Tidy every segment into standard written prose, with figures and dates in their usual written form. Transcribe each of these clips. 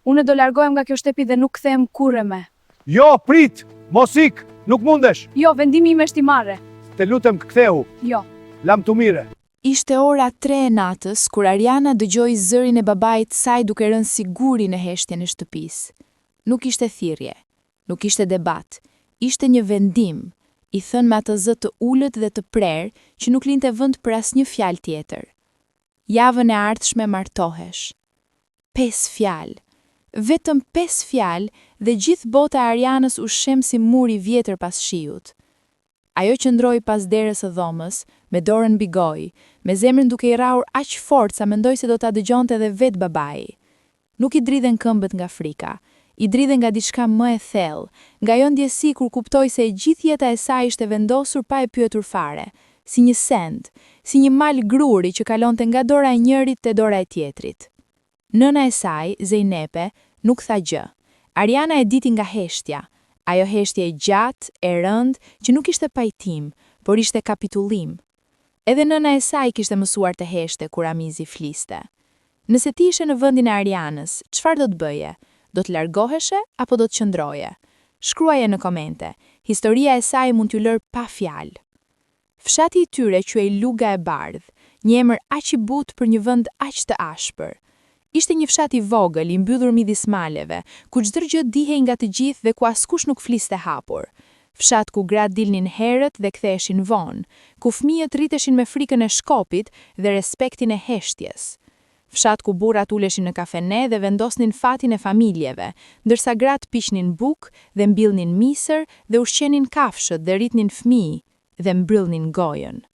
Unë do largohem nga kjo shtëpi dhe nuk kthehem kurrë më. Jo, prit, mos ik, nuk mundesh. Jo, vendimi im është i marrë. Të lutem ktheu, Jo. lam të mire. Ishte ora 3 e natës, kur Ariana dëgjoi zërin e babait të saj duke rënë siguri në heshtjen e shtëpisë. Nuk ishte thirrje, nuk ishte debat, ishte një vendim, i thënë me atë zë të ulët dhe të prerë që nuk linte vend për asnjë fjalë tjetër. Javën e ardhshme martohesh. 5 fjalë. Vetëm 5 fjalë dhe gjithë bota e Arianës u shem si muri vjetër pas shiut. Ajo qëndroi pas derës së dhomës, me dorën mbi gojë, me zemrën duke i rrahur aq fort sa mendoi se do ta dëgjonte edhe vet babai. Nuk i dridhen këmbët nga frika, i dridhen nga diçka më e thellë, nga ajo ndjesi kur kuptoi se e gjithë jeta e saj ishte vendosur pa e pyetur fare, si një send, si një mal gruri që kalonte nga dora e njërit te dora e tjetrit. Nëna e saj, Zejnepe, nuk tha gjë. Ariana e diti nga heshtja, ajo heshtje e gjatë, e rëndë, që nuk ishte pajtim, por ishte kapitullim. Edhe nëna e saj kishte mësuar të heshte kur Ramizi fliste. Nëse ti ishe në vendin e Arianës, çfarë do të bëje? Do të largoheshe apo do të qëndroje? Shkruaje në komente. Historia e saj mund t'ju lërë pa fjalë. Fshati i tyre quhej Luga e Bardhë, një emër aq i butë për një vend aq të ashpër. Ishte një fshat i vogël, i mbyllur midis maleve, ku çdo gjë dihej nga të gjithë dhe ku askush nuk fliste hapur. Fshat ku gratë dilnin herët dhe ktheheshin vonë, ku fëmijët rriteshin me frikën e shkopit dhe respektin e heshtjes. Fshat ku burrat uleshin në kafene dhe vendosnin fatin e familjeve, ndërsa gratë piqnin bukë dhe mbillnin misër dhe ushqenin kafshët dhe rritnin fëmijë dhe mbryllnin gojën.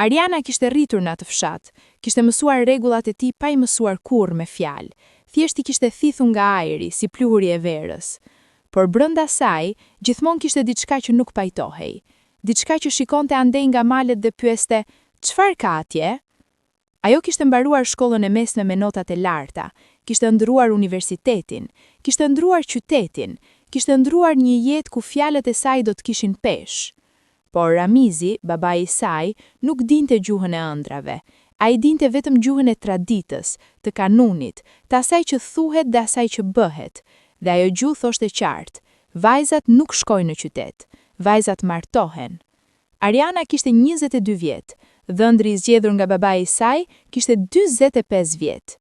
Ariana kishte rritur në atë fshat, kishte mësuar rregullat e tij pa i mësuar kurrë me fjalë, thjesht i kishte thithur nga ajri si pluhuri e verës. Por brenda saj, gjithmonë kishte diçka që nuk pajtohej, diçka që shikonte andej nga malet dhe pyeste, "Çfarë ka atje?" Ajo kishte mbaruar shkollën e mesme me notat e larta, kishte ndruar universitetin, kishte ndruar qytetin, kishte ndruar një jetë ku fjalët e saj do të kishin peshë. Por Ramizi, babai i saj, nuk dinte gjuhën e ëndrave. Ai dinte vetëm gjuhën e traditës, të kanunit, të asaj që thuhet dhe asaj që bëhet. Dhe ajo gjuhë thoshte qartë, vajzat nuk shkojnë në qytet, vajzat martohen. Ariana kishte 22 vjet, dhëndri i zgjedhur nga babai i saj kishte 45 vjet.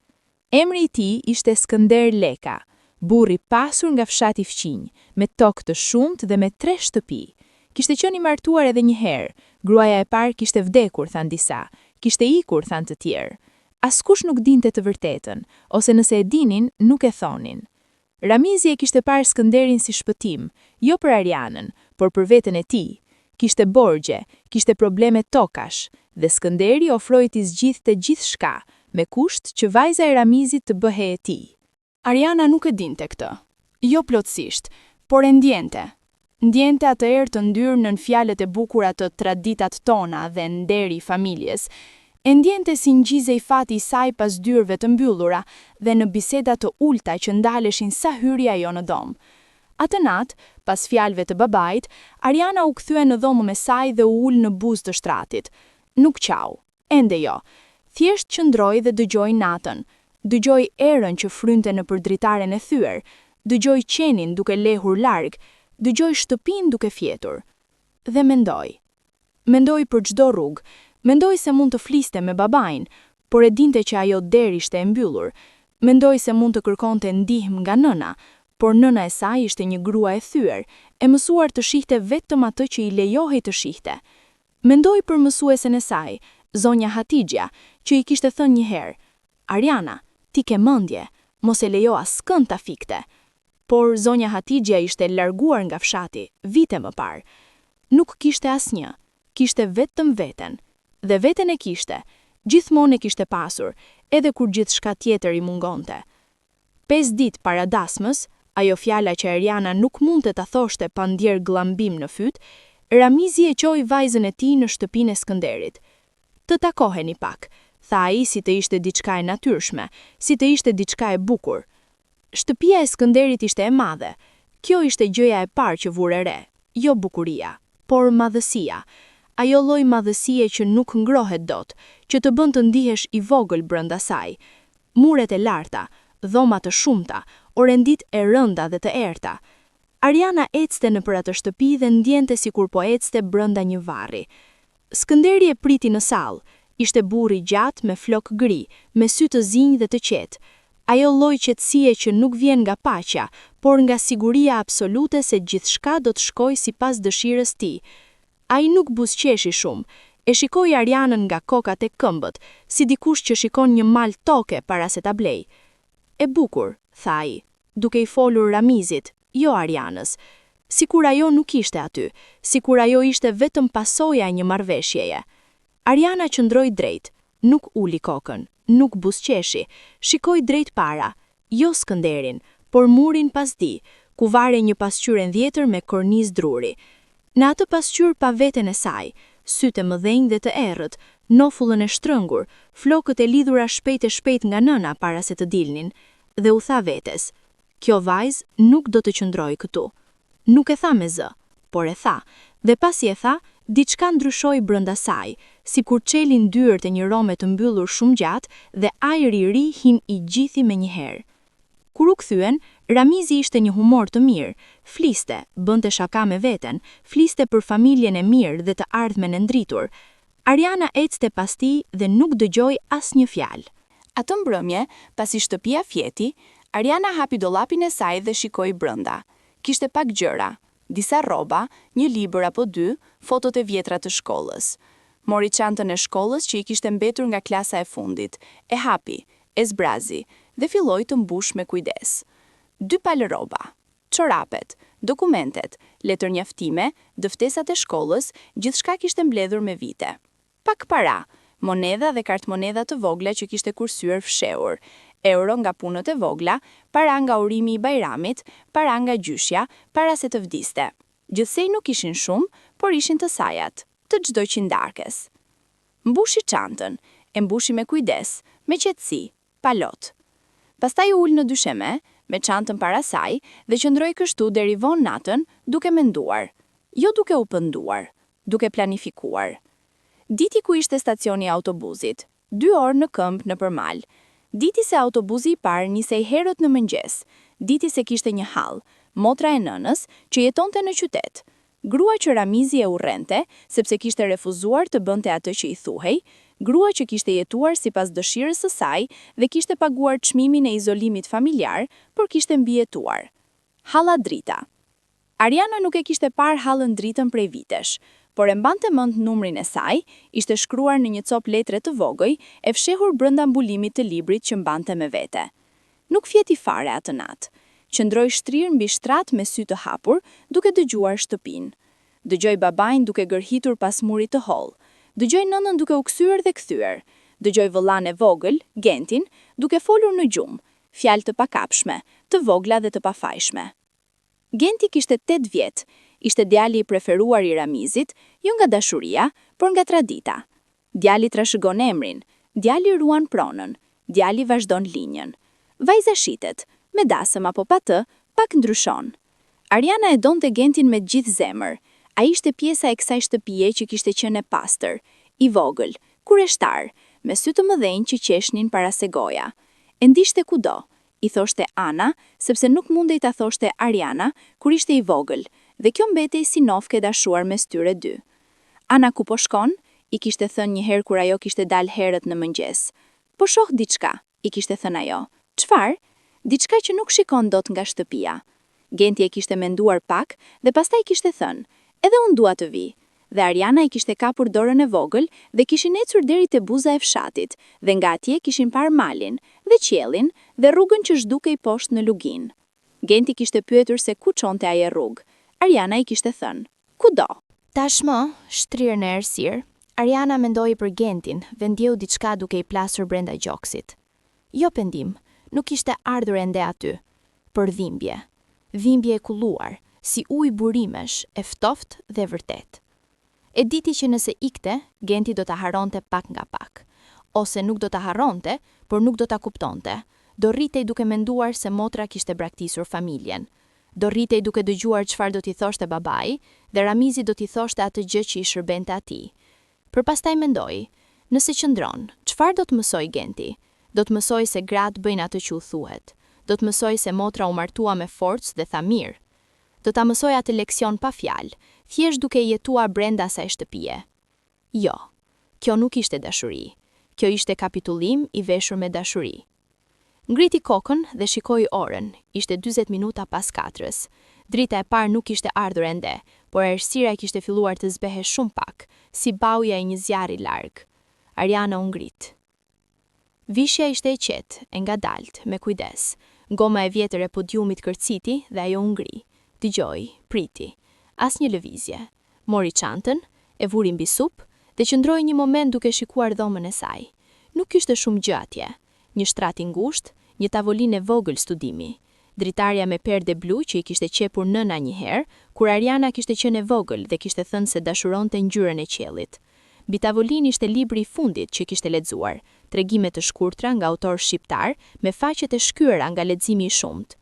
Emri i tij ishte Skënder Leka, burri pasur nga fshati fqinj, me tokë të shumtë dhe me 3 shtëpi. Kishte qenë i martuar edhe një herë, gruaja e parë kishte vdekur, than disa, kishte ikur, than të tjerë. Askush nuk dinte të vërtetën, ose nëse e dinin, nuk e thonin. Ramizi e kishte parë Skënderin si shpëtim, jo për Arianën, por për veten e tij. Kishte borgje, kishte probleme tokash, dhe Skënderi ofroi t'i zgjidhte gjithçka, me kusht që vajza e Ramizit të bëhej e tij. Ariana nuk e dinte këtë. Jo plotësisht, por e ndjente. Ndjente atë erë të ndyrë nën fjalët e bukura të traditat tona dhe nderi i familjes. E ndjente si ngjize i fati i saj pas dyrëve të mbyllura dhe në biseda të ulta që ndaleshin sa hyri ajo në dom. Atë natë, pas fjalëve të babait, Ariana u kthye në dhomën e saj dhe u ul në buzë të shtratit. Nuk qau, ende jo. Thjesht qëndroi dhe dëgjoi natën. Dëgjoi erën që frynte në përdritaren e thyer, dëgjoi qenin duke lehur larg, dëgjoi shtëpinë duke fjetur. Dhe mendoi. Mendoi për çdo rrugë, mendoi se mund të fliste me babain, por e dinte që ajo der ishte e mbyllur. Mendoi se mund të kërkonte ndihmë nga nëna, por nëna e saj ishte një grua e thyer, e mësuar të shihte vetëm atë që i lejohej të shihte. Mendoi për mësuesen e saj, zonja Hatixha, që i kishte thënë një herë, "Ariana, ti ke mendje, mos e lejo askënd ta fikte." Por zonja Hatixha ishte larguar nga fshati vite më parë. Nuk kishte asnjë, kishte vetëm veten. Dhe veten e kishte, gjithmonë e kishte pasur, edhe kur gjithçka tjetër i mungonte. 5 ditë para dasmës, ajo fjala që Ariana nuk mundte ta thoshte pa ndjer gllambim në fyt, Ramizi e qoi vajzën e tij në shtëpinë e Skënderit. "Të takoheni pak," tha ai si të ishte diçka e natyrshme, si të ishte diçka e bukur. Shtëpia e Skënderit ishte e madhe. Kjo ishte gjëja e parë që vure re, jo bukuria, por madhësia. Ajo lloj madhësie që nuk ngrohet dot, që të bën të ndihesh i vogël brenda saj. Muret e larta, dhoma të shumta, orendit e rënda dhe të errta. Ariana ecte nëpër atë shtëpi dhe ndjente sikur po ecte brenda një varri. Skënderi e priti në sallë, ishte burri gjatë me flok gri, me sy të zinj dhe të qetë. Ajo lloj qetësie që nuk vjen nga paqja, por nga siguria absolute se gjithçka do të shkojë sipas dëshirës tij. Ai nuk buzëqeshi shumë, e shikoi Arianën nga kokat e këmbët, si dikush që shikon një mal toke para se ta blej. E bukur, tha ai, duke i folur Ramizit, jo Arianës. Sikur ajo nuk ishte aty, sikur ajo ishte vetëm pasoja e një marrëveshjeje. Ariana qëndroi drejt, nuk uli kokën, nuk buzëqeshi, shikoi drejt para, jo Skënderin, por murin pasdi, ku vare një pasqyrë ndjetër me kornizë druri. Në atë pasqyrë pa veten e saj, sytë e mëdhenj dhe të errët, nofullën e shtrëngur, flokët e lidhura shpejt nga nëna para se të dilnin, dhe u tha vetes, kjo vajzë nuk do të qëndrojë këtu. Nuk e tha me zë, por e tha, dhe pasi e tha, diçka ndryshoi brenda saj, sikur çelin dyert e një rome të mbyllur shumë gjatë dhe ajri i ri hin i gjithi menjëherë. Kur u kthyen, Ramizi ishte një humor të mirë, fliste, bënte shaka me veten, fliste për familjen e mirë dhe të ardhmen e ndritur. Ariana ecte pas tij dhe nuk dëgjoi asnjë fjalë. Atë mbrëmje, pasi shtëpia fjeti, Ariana hapi dollapin e saj dhe shikoi brenda. Kishte pak gjëra, disa rroba, një libër apo dy, fotot e vjetra të shkollës. Mori çantën e shkollës që i kishte mbetur nga klasa e fundit, e hapi, e zbrazi dhe filloi të mbush me kujdes. 2 palë rroba, çorapet, dokumentet, letër njaftime, dëftesat e shkollës, gjithçka kishte mbledhur me vite. Pak para, monedha dhe kartmonedha të vogla që kishte kursyer fshehur, euro nga punët e vogla, para nga urimi i Bajramit, para nga gjyshja, para se të vdiste. Gjithsej nuk ishin shumë, por ishin të sajat, të çdo qindarkes. Mbushi çantën, e mbushi me kujdes, me qetësi, pa lot. Pastaj u ul në dysheme, me çantën para saj, dhe qëndroi kështu deri vonë natën, duke menduar, jo duke u penduar, duke planifikuar. Diti ku ishte stacioni i autobusit, 2 orë në këmbë nëpër mal. Diti se autobusi i parë nisej herët në mëngjes, diti se kishte një hall, motra e nënës, që jetonte në qytet. Grua që Ramizi e urrente, sepse kishte refuzuar të bënte atë që i thuhej, grua që kishte jetuar sipas dëshirës së saj dhe kishte paguar çmimin e izolimit familjar, por kishte mbijetuar. Halla drita. Ariana nuk e kishte parë hallën dritën prej vitesh, por e mbante mend numrin e saj, ishte shkruar në një cop letre të vogël, e fshehur brenda mbulimit të librit që mbante me vete. Nuk fjeti fare atë natë. Qëndroi shtrirë mbi shtrat me sy të hapur, duke dëgjuar shtëpinë. Dëgjoi babain duke gërhitur pas murit të hollë. Dëgjoi nënën duke u kthyer dhe kthyer. Dëgjoi vëllain e vogël, Gentin, duke folur në gjumë, fjalë të pakapshme, të vogla dhe të pafajshme. Genti kishte 8 vjet. Ishte djali i preferuar i Ramizit, jo nga dashuria, por nga tradita. Djali trashëgon emrin, djali ruan pronën, djali vazhdon linjën. Vajza shitet, me dasëm apo pa të, pak ndryshon. Ariana e donte Gentin me gjithë zemër. Ai ishte pjesa e kësaj shtëpie që kishte qenë e pastër, i vogël, kureshtar, me sy të mëdhenj që qeshnin para se goja. E ndishte kudo, i thoshte Ana, sepse nuk mundej ta thoshte Ariana kur ishte i vogël, dhe kjo mbetej si nofke dashuar mes tyre dy. Ana ku po shkon, i kishte thënë një herë kur ajo kishte dalë herët në mëngjes. Po shoh diçka, i kishte thënë ajo. Çfarë? Diçka që nuk shikon dot nga shtëpia. Genti e kishte menduar pak dhe pastaj kishte thënë, edhe unë dua të vi. Dhe Ariana i kishte kapur dorën e vogël dhe kishin ecur deri te buza e fshatit, dhe nga atje kishin parë malin, dhe qiellin, dhe rrugën që zhdukej poshtë në lugin. Genti kishte pyetur se ku çonte ajo rrugë. Ariana i kishte thënë, kudo. Tashmë, shtrirë në errësirë, Ariana mendoi për Gentin, dhe ndjeu diçka duke i plasur brenda gjoksit. Jo pendim, nuk ishte ardhur ende aty, për dhimbje. Dhimbje e kulluar, si ujë burimesh, e ftoftë dhe vërtet. E diti që nëse ikte, Genti do ta harronte pak nga pak. Ose nuk do ta harronte, por nuk do ta kuptonte. Do rritej duke menduar se motra kishte braktisur familjen. Do rritej duke dëgjuar çfarë do t'i thoshte babai, dhe Ramizi do t'i thoshte atë gjë që i shërbente atij. Për pastaj mendoi, nëse qëndron, çfarë do të mësoj Genti? Do të mësoj se gratë bëjnë atë që u thuhet. Do të mësoj se motra u martua me forcë dhe tha mirë. Do ta mësoj atë leksion pa fjalë, thjesht duke jetuar brenda asaj shtëpie. Jo, kjo nuk ishte dashuri. Kjo ishte kapitullim i veshur me dashuri. Ngriti kokën dhe shikoi orën, ishte 40 minuta pas 4-s. Drita e parë nuk ishte ardhur ende, por errësira kishte filluar të zbehe shumë pak, si bauja e një zjarri larg. Ariana u ngrit. Vishja ishte e qetë, e ngadalt, me kujdes. Goma e vjetër e podiumit kërciti dhe ajo u ngri. Dëgjoi, priti. Asnjë lëvizje. Mori çantën, e vuri mbi supë dhe qëndroi një moment duke shikuar dhomën e saj. Nuk kishte shumë gjë atje. Një shtrat i ngushtë, një tavolinë e vogël studimi. Dritarja me perde blu që i kishte qepur nëna një herë, kur Ariana kishte qenë e vogël dhe kishte thënë se dashuronte ngjyrën e qiellit. Mbi tavolinë ishte libri i fundit që kishte lexuar, tregime të shkurtra nga autor shqiptar me faqet e shkyera nga leximi i shumt.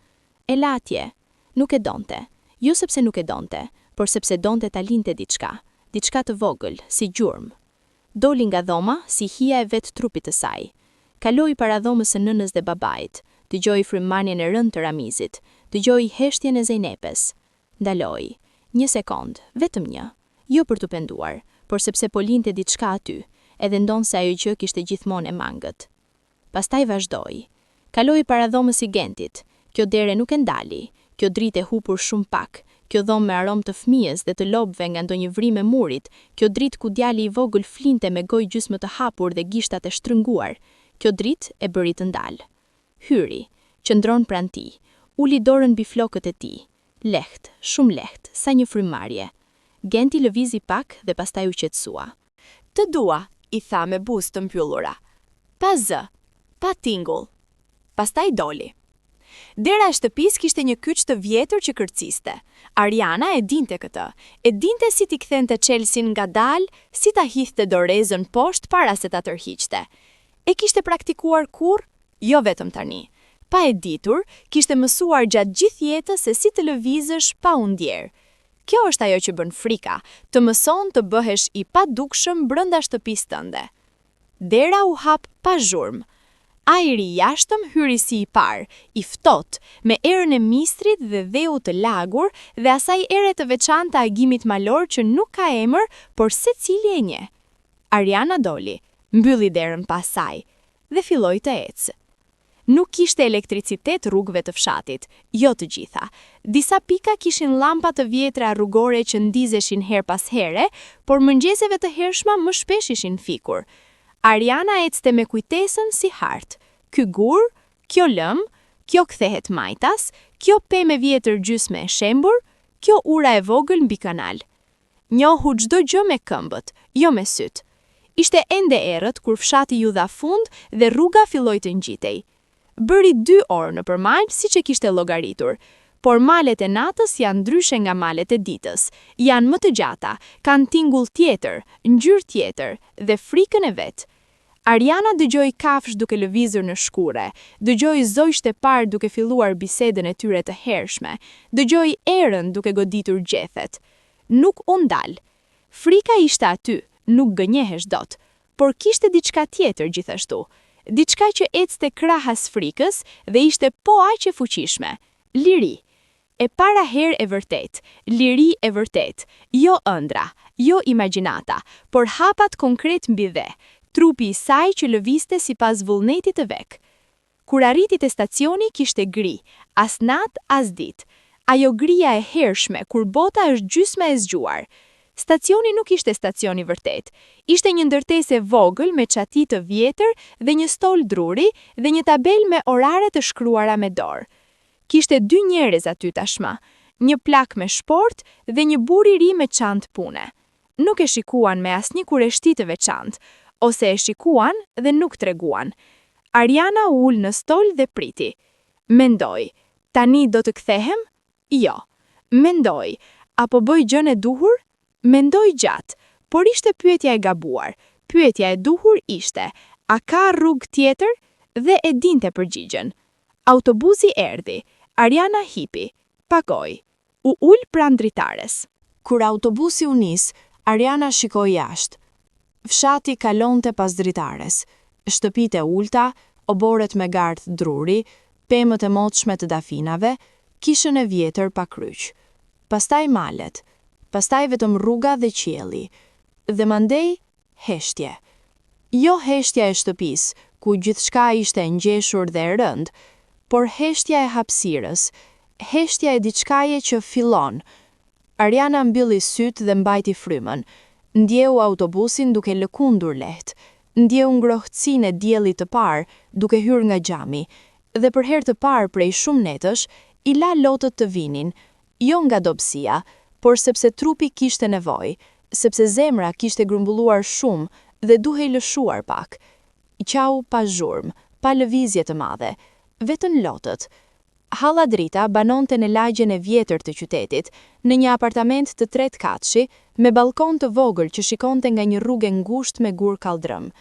E la atje. Nuk e donte. Jo sepse nuk e donte, por sepse donte ta linte diçka të vogël, si gjurmë. Doli nga dhoma si hija e vetë trupit të saj. Kaloi para dhomës së nënës dhe babait, dëgjoi frymëmarrjen e rëndë të Ramizit, dëgjoi heshtjen e Zejnepes. Ndaloi. 1 sekond, vetëm një. Jo për të penduar, por sepse po linte diçka aty, edhe ndon se ajo gjë kishte gjithmonë e mangët. Pastaj vazhdoi. Kaloi para dhomës i Gentit. Kjo dere nuk e ndali, kjo dritë e hupur shumë pak. Kjo dhomë me aromë të fëmijës dhe të lopëve nga ndonjë vrim e murit, kjo dritë ku djali i vogël flinte me gojë gjysmë të hapur dhe gishtat e shtrënguar, kjo dritë e bëri të ndalë. Hyri, qëndron pranë tij, uli dorën mbi flokët e tij, lehtë, shumë lehtë, sa një frymëmarrje. Genti lëvizi pak dhe pastaj u qetësua. Të dua, i tha me buzë të mbyllura. Pa zë, pa tingull. Pastaj doli. Dera e shtëpisë kishte një kyç të vjetër që kërciste. Ariana e dinte këtë. E dinte si t'i kthente Chelsin ngadalë, si ta hidhte dorezën poshtë para se ta tërhiqte. E kishte praktikuar kurrë? Jo vetëm tani. Pa e ditur, kishte mësuar gjatë gjithë jetës se si të lëvizësh pa u ndjerë. Kjo është ajo që bën frika, të mëson të bëhesh i padukshëm brenda shtëpisë tënde. Dera u hap pa zhurmë. Ajri jashtëm hyri si i parë, i ftohtë, me erën e mistrit dhe dheu të lagur dhe asaj ere të veçantë të agimit malor që nuk ka emër, por secili e njeh. Ariana doli, mbylli derën pas saj dhe filloi të ecë. Nuk kishte elektricitet rrugëve të fshatit, jo të gjitha. Disa pika kishin llampa të vjetra rrugore që ndizeshin her pas here, por mëngjeseve të hershma më shpesh ishin fikur. Ariana ecte me kujtesën si hartë. Ky gur, kjo lëm, kjo kthehet majtas, kjo pemë vjetër gjysmë e shembur, kjo ura e vogël mbi kanal. Njohu çdo gjë me këmbët, jo me syt. Ishte ende errët kur fshati ju dha fund dhe rruga filloi të ngjitej. Bëri 2 orë nëpër mal siç e kishte llogaritur. Por malet e natës janë ndryshe nga malet e ditës. Janë më të gjata, kanë tingull tjetër, ngjyrë tjetër dhe frikën e vet. Ariana dëgjoi kafshë duke lëvizur në shkure, dëgjoi zojshtë e parë duke filluar bisedën e tyre të hershme, dëgjoi erën duke goditur gjethet. Nuk u ndal. Frika ishte aty, nuk gënjehesh dot, por kishte diçka tjetër gjithashtu. Diçka që ecte krahas frikës dhe ishte po aq e fuqishme. Liri. E para herë e vërtet, liri e vërtet, jo ëndra, jo imagjinata, por hapat konkret mbi dhe, trupi i saj që lëviste sipas vullnetit të vek. Kur arriti te stacioni kishte gri, as nat as ditë. Ajo gria e hershme kur bota është gjysma e zgjuar. Stacioni nuk ishte stacioni vërtet. Ishte një ndërtesë e vogël me çati të vjetër dhe një stol druri dhe një tabel me orare të shkruara me dorë. Kishte 2 njerëz aty tashmë, një plak me shport dhe një burr i ri me çantë pune. Nuk e shikuan me asnjë kureshti të veçantë, ose e shikuan dhe nuk treguan. Ariana u ul në stol dhe priti. Mendoi, tani do të kthehem? Jo. Mendoi, apo bëj gjën e duhur? Mendoi gjatë, por ishte pyetja e gabuar. Pyetja e duhur ishte, a ka rrugë tjetër? Dhe e dinte përgjigjen. Autobusi erdhi. Ariana hipi, pagoi, u ul pranë dritares. Kur autobusi u nis, Ariana shikoi jashtë. Fshati kalonte pas dritares. Shtëpitë e ulta, oboret me gardh druri, pemët e motshme të dafinave, kishën e vjetër pa kryq. Pastaj malet, pastaj vetëm rruga dhe qielli, dhe mandej heshtje. Jo heshtja e shtëpisë, ku gjithçka ishte ngjeshur dhe e rënd, por heshtja e hapësirës, heshtja e diçkaje që fillon. Ariana mbylli sytë dhe mbajti frymën. Ndjeu autobusin duke lëkundur lehtë. Ndjeu ngrohtësinë e diellit të parë duke hyrë nga xhami, dhe për herë të parë prej shumë netësh i la lotët të vinin, jo nga dobësia, por sepse trupi kishte nevojë, sepse zemra kishte grumbulluar shumë dhe duhej lëshuar pak. I qau pa zhurmë, pa lëvizje të madhe, vetëm lotët. Halla drita banonte në lagjen e vjetër të qytetit, në një apartament të 3 katëshi, me balkon të vogël që shikonte nga një rrugë ngushtë me gur kaldrëm.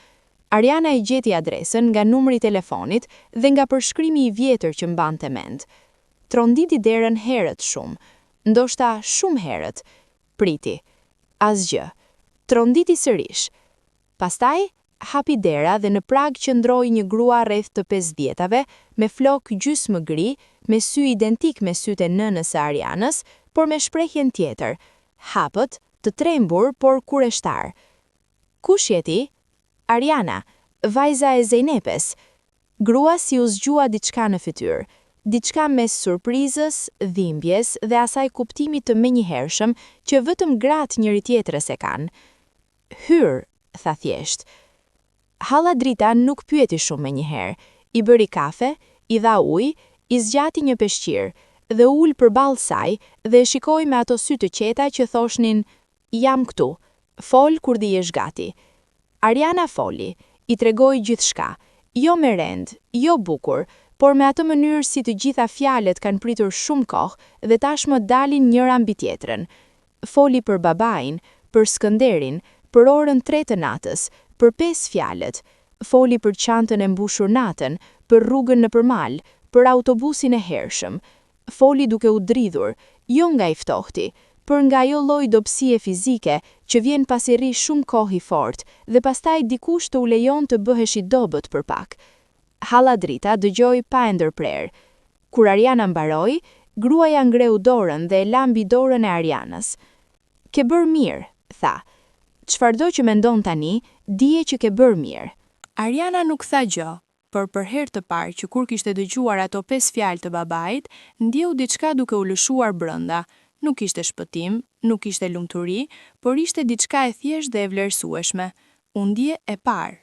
Ariana i gjeti adresën nga numri i telefonit dhe nga përshkrimi i vjetër që mbante mend. Tronditi derën herët shumë, ndoshta shumë herët. Priti. Asgjë. Tronditi sërish. Pastaj hapi dera dhe në prag qëndroi një grua rreth të 50-ave, me flok gjysmë gri, me sy identik me sytë e nënës së Arianës, por me shprehjen tjetër, hapët, të trembur, por kureshtar. Kush je ti? Ariana, vajza e Zejnepes. Grua si u zgjua diçka në fytyrë, diçka mes surprizës, dhimbjes dhe asaj kuptimit të menjëhershëm që vetëm gratë njëri tjetrës e kanë. Hyr, tha thjesht. Halla drita nuk pyeti shumë menjëherë. I bëri kafe, i dha ujë, i zgjati një peshqir dhe ul përballë saj dhe e shikoi me ato sy të qeta që thoshnin: "Jam këtu. Fol kur dihesh gati." Ariana foli, i tregoi gjithçka, jo me rend, jo bukur, por me atë mënyrë si të gjitha fjalët kanë pritur shumë kohë dhe tashmë dalin njëra mbi tjetrën. Foli për babain, për Skënderin, për orën 3 të natës, për 5 fjalët. Foli për çantën e mbushur natën, për rrugën nëpër mal, për autobusin e hershëm. Foli duke u dridhur, jo nga i ftohti, por nga ajo lloj dobësie fizike që vjen pasi rri shumë kohë i fortë dhe pastaj dikush të u lejon të bëhesh i dobët për pak. Halla drita dëgjoi pa e ndërprer. Kur Ariana mbaroi, gruaja ngreu dorën dhe e la mbi dorën e Arianës. "Ke bërë mirë," tha. "Çfarëdo që mendon tani, dije që ke bërë mirë." Ariana nuk tha gjë, por për herë të parë që kur kishte dëgjuar ato 5 fjalë të babait, ndjeu diçka duke u lëshuar brenda. Nuk ishte shpëtim, nuk ishte lumturi, por ishte diçka e thjeshtë dhe e vlerësueshme. U ndje e parë.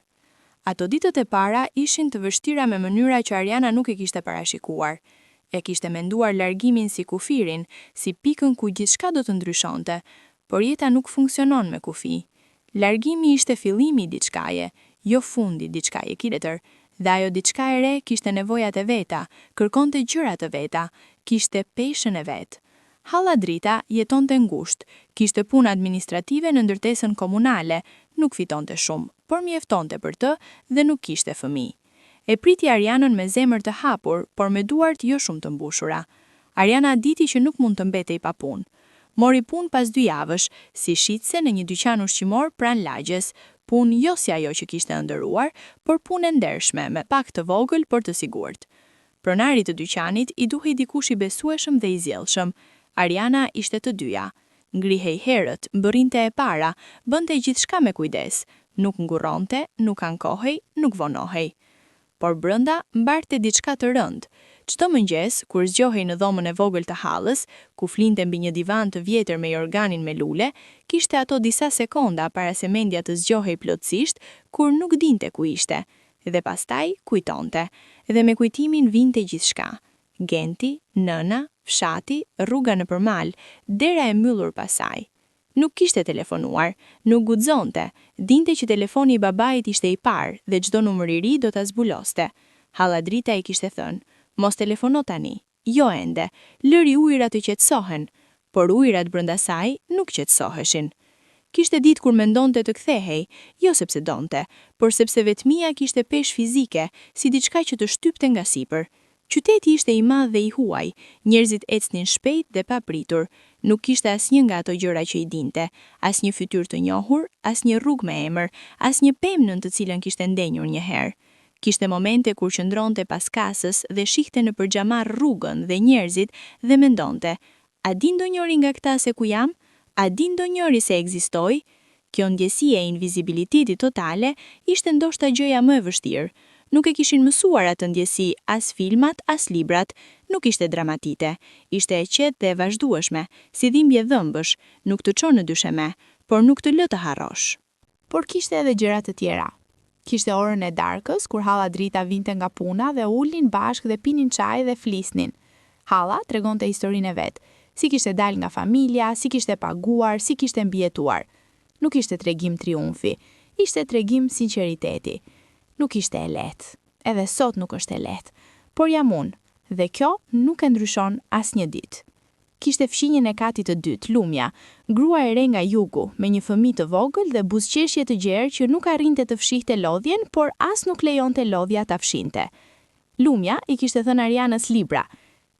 Ato ditët e para ishin të vështira me mënyra që Ariana nuk e kishte parashikuar. E kishte menduar largimin si kufirin, si pikën ku gjithçka do të ndryshonte, por jeta nuk funksionon me kufi. Largimi ishte fillimi i diçkaje, jo fundi diçkaje tjetër, dhe ajo diçka e re kishte nevojat e veta, kërkonte gjëra të veta, kishte peshën e vet. Halla drita jetonte ngushtë, kishte punë administrative në ndërtesën komunale, nuk fitonte shumë, por mjeftonte për të dhe nuk kishte fëmijë. E priti Arianën me zemër të hapur, por me duart jo shumë të mbushura. Ariana diti që nuk mund të mbetej pa punë. Mori punë pas 2 javësh, si shitse në një dyqan ushqimor pranë lagjes, punë jo si ajo që kishte ëndërruar, por punë e ndershme, me pak të vogël por të sigurt. Pronari të dyqanit i duhej dikush i besueshëm dhe i zjelshëm. Ariana ishte të dyja. Ngrihej herët, mbërrinte e para, bënte gjithçka me kujdes, nuk ngurronte, nuk ankohej, nuk vonohej. Por brenda mbarte diçka të rëndë. Çdo mëngjes, kur zgjohej në dhomën e vogël të hallës, ku flinte mbi një divan të vjetër me jorganin me lule, kishte ato disa sekonda para se mendja të zgjohej plotësisht, kur nuk dinte ku ishte. Dhe pastaj kujtonte, dhe me kujtimin vinte gjithçka. Genti, nëna, fshati, rruga nëpër mal, dera e mbyllur pas saj. Nuk kishte telefonuar, nuk guxonte, dinte që telefoni i babait ishte i parë dhe çdo numër i ri do ta zbuloste. Halla drita i kishte thënë: "Mos telefono tani, jo ende, lëri ujërat të qetësohen", por ujërat brenda saj nuk qetësoheshin. Kishte ditë kur mendonte të kthehej, jo sepse donte, por sepse vetmia kishte peshë fizike, si diçka që të shtypte nga sipër. Qyteti ishte i madh dhe i huaj, njerëzit ecnin shpejt dhe papritur, nuk kishte asnjë nga ato gjëra që i dinte, asnjë fytyrë të njohur, asnjë rrugë me emër, asnjë pemë nën të cilën kishte ndenjur një herë. Kishte momente kur qëndronte pas kasës dhe shihte në përxhamar rrugën dhe njerëzit dhe mendonte, a di ndonjëri nga këta se ku jam? A di ndonjëri se ekzistoj? Kjo ndjesi e invizibilitetit totale ishte ndoshta gjëja më e vështirë. Nuk e kishin mësuar atë ndjesi as filmat, as librat, nuk ishte dramatike. Ishte e qetë dhe e vazhdueshme, si dhimbje dhëmbësh, nuk të çon në dysheme, por nuk të lë të harrosh. Por kishte edhe gjëra të tjera. Kishte orën e darkës, kur Halla Drita vinte nga puna dhe ulnin bashkë dhe pinin çaj dhe flisnin. Halla tregonte historinë e vet, si kishte dalë nga familja, si kishte paguar, si kishte mbijetuar. Nuk ishte tregim triumfi, ishte tregim sinqeriteti. Nuk ishte e lehtë, edhe sot nuk është e lehtë, por jam unë, dhe kjo nuk e ndryshon asnjë ditë. Kishte fshinjen e katit të dytë, Lumja, grua e re nga jugu, me një fëmijë të vogël dhe buzëqeshje të gjerë që nuk arrinte të fshihte lodhjen, por as nuk lejonte lodhja ta fshinte. Lumja i kishte thënë Arianës libra.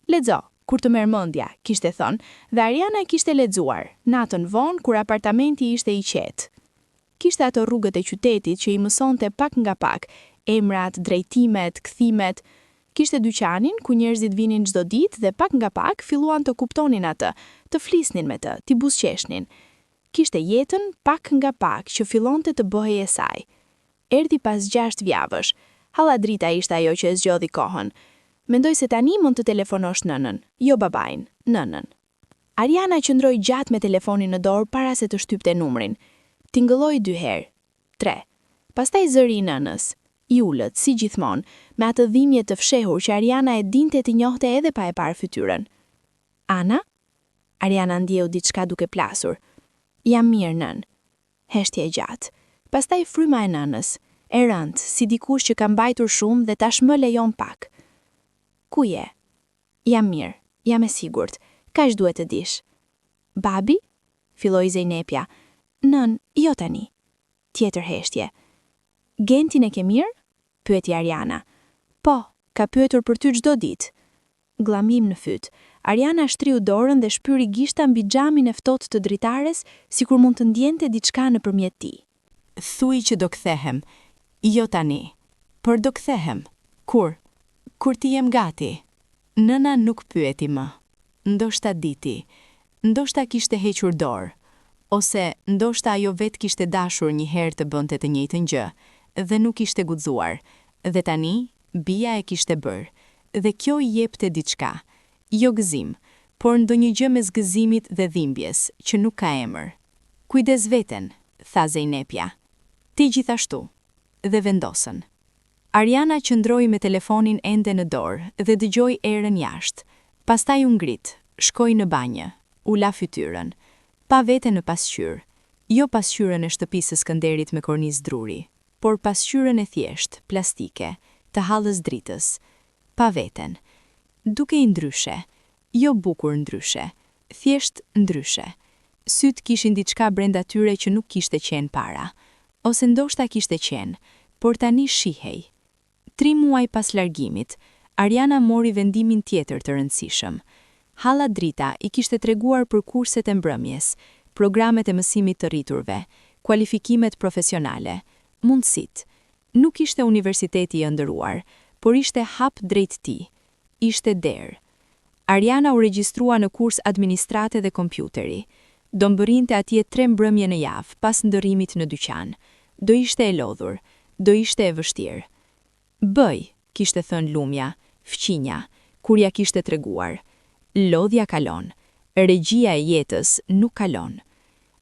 Lexo, kur të merr mendja, kishte thënë, dhe Ariana kishte lexuar, natën vonë kur apartamenti ishte i qetë. Kishte ato rrugët e qytetit që i mësonte pak nga pak, emrat, drejtimet, kthimet. Kishte dyqanin ku njerëzit vinin çdo ditë dhe pak nga pak filluan të kuptonin atë, të flisnin me të, t'i buzëqeshnin. Kishte jetën pak nga pak që fillonte të bëhej e saj. Erdhi pas 6 vjavësh. Halla Drita ishte ajo që e zgjodhi kohën. Mendoj se tani mund të telefonosh nënën, jo babain, nënën. Ariana qëndroi gjatë me telefonin në dorë para se të shtypte numrin. Tingëlloi 2 herë, 3. Pastaj zëri i nënës, i ulët, si gjithmonë, me atë dhimbje të fshehur që Ariana e dinte të njohte edhe pa e parë fytyrën. Ana? Ariana ndjeu diçka duke plasur. Jam mirë, nën. Heshtje e gjatë. Pastaj fryma e nënës, e rëndë, si dikush që ka mbajtur shumë dhe tash më lejon pak. Ku je? Jam mirë, jam e sigurt. Kaq duhet të dish. Babi? Filloi Zejnepja. Nën, jo tani. Tjetër heshtje. Gentin e ke mirë? Pyeti Ariana. Po, ka pyetur për ty çdo ditë. Glamim në fyt. Ariana shtriu dorën dhe shpyri gishta mbi xhamin e ftohtë të dritares, sikur mund të ndjente diçka nëpërmjet tij. Thuaj që do kthehem. Jo tani. Por do kthehem. Kur? Kur ti jem gati. Nëna nuk pyeti më. Ndoshta diti. Ndoshta kishte hequr dorë. Ose ndoshta ajo vetë kishte dashur një herë të bënte të njëjtën gjë, dhe nuk ishte guxuar, dhe tani bija e kishte bërë, dhe kjo i jepte diçka, jo gëzim, por ndonjë gjë mes gëzimit dhe dhimbjes, që nuk ka emër. Kujdes veten, tha Zejnepja. Ti gjithashtu, dhe vendosën. Ariana qëndroi me telefonin ende në dorë dhe dëgjoi erën jashtë. Pastaj u ngrit, shkoi në banjë, u la fytyrën. Pa vete në pasqyrë, jo pasqyrën e shtëpisë së Skënderit me kornizë druri, por pasqyrën e thjesht, plastike, të Hallës Dritës. Pa veten, duke i ndryshe, jo bukur ndryshe, thjesht ndryshe. Syt kishin diçka brenda tyre që nuk kishte qenë para, ose ndoshta kishte qenë, por tani shihej. 3 muaj pas largimit, Ariana mori vendimin tjetër të rëndësishëm. Halla Drita i kishte treguar për kurset e mbrëmjes, programet e mësimit të rriturve, kualifikimet profesionale, mundësit. Nuk ishte universiteti i ëndëruar, por ishte hap drejt tij. Ishte derë. Ariana u regjistrua në kurs administrate dhe kompjuteri. Do mbërrinte atje 3 mbrëmje në javë, pas ndërrimit në dyqan. Do ishte e lodhur, do ishte e vështirë. Bëj, kishte thënë Lumja, fqinja, kur ja kishte treguar. Lodhja kalon, regjia e jetës nuk kalon.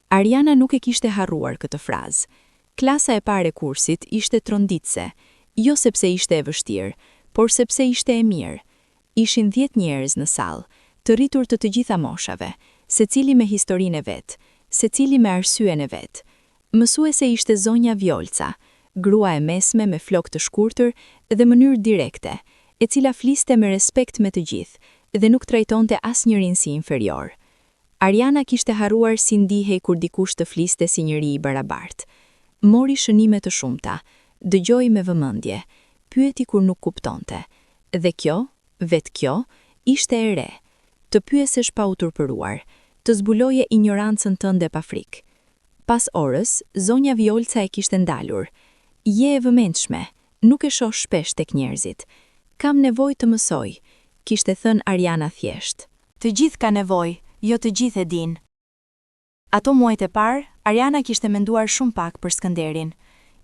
Ariana nuk e kishte harruar këtë frazë. Klasa e parë e kursit ishte tronditse, jo sepse ishte e vështirë, por sepse ishte e mirë. Ishin 10 njerëz në sallë, të rritur të gjitha moshave, secili me historinë e vet, secili me arsyen e vet. Mësuese ishte zonja Vjolca, grua e mesme me flok të shkurtër dhe mënyrë direkte, e cila fliste me respekt me të gjithë dhe nuk trajtonte asnjërin si inferior. Ariana kishte harruar si ndihej kur dikush të fliste si njëri i barabartë. Mori shënime të shumta, dëgjoi me vëmendje, pyeti kur nuk kuptonte. Dhe kjo, vetë kjo, ishte e re. Të pyesesh pa u turpëruar, të zbuloje ignorancën tënde pa frikë. Pas orës, zonja Vjolca e kishte ndalur. Je e vëmendshme, nuk e shoh shpesh tek njerëzit. Kam nevojë të mësoj, kishte thënë Ariana thjesht. Të gjithë ka nevojë, jo të gjithë e din. Ato muajt e parë, Ariana kishte menduar shumë pak për Skënderin.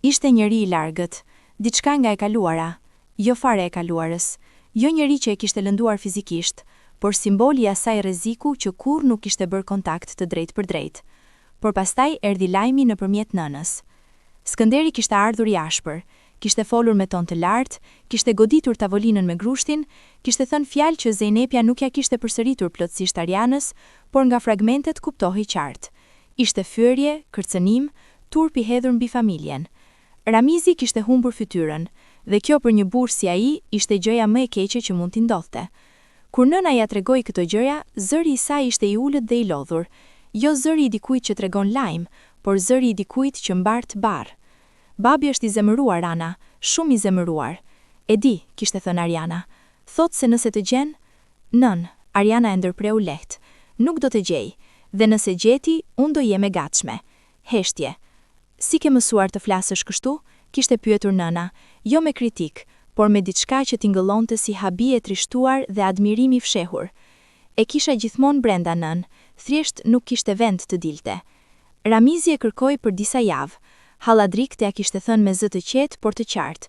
Ishte njeri i largët, diçka nga e kaluara, jo fare e kaluarës, jo njeri që e kishte lënduar fizikisht, por simboli i asaj rreziku që kurrë nuk kishte bërë kontakt të drejtë për drejtë. Por pastaj erdhi lajmi nëpërmjet nënës. Skënderi kishte ardhur i ashpër, kishte folur me ton të lartë, kishte goditur tavolinën me grushtin, kishte thënë fjalë që Zejnepja nuk ja kishte përsëritur plotësisht Arianës, por nga fragmentet kuptohej qartë. Ishte fyerje, kërcënim, turp i hedhur mbi familjen. Ramizi kishte humbur fytyrën, dhe kjo për një burrë si ai ishte gjëja më e keqe që mund t'i ndodhte. Kur nëna ja tregoi këto gjëra, zëri i saj ishte i ulët dhe i lodhur. Jo zëri i dikujt që tregon lajm, por zëri i dikujt që mbar të barë. Babi është i zemëruar, Ana, shumë i zemëruar. E di, kishte thënë Ariana. Thot se nëse të gjen, nën, Ariana e ndërpreu lehtë. Nuk do të gjej, dhe nëse gjeti, unë do jem e gatshme. Heshtje. Si ke mësuar të flasësh kështu? Kishte pyetur nëna, jo me kritik, por me diçka që tingëllonte si habi e trishtuar dhe admirimi i fshehur. E kisha gjithmonë brenda nën, thjesht nuk kishte vend të dilte. Ramizi e kërkoi për disa javë. Halladrik t'ja kishte thënë me zë të qetë por të qartë.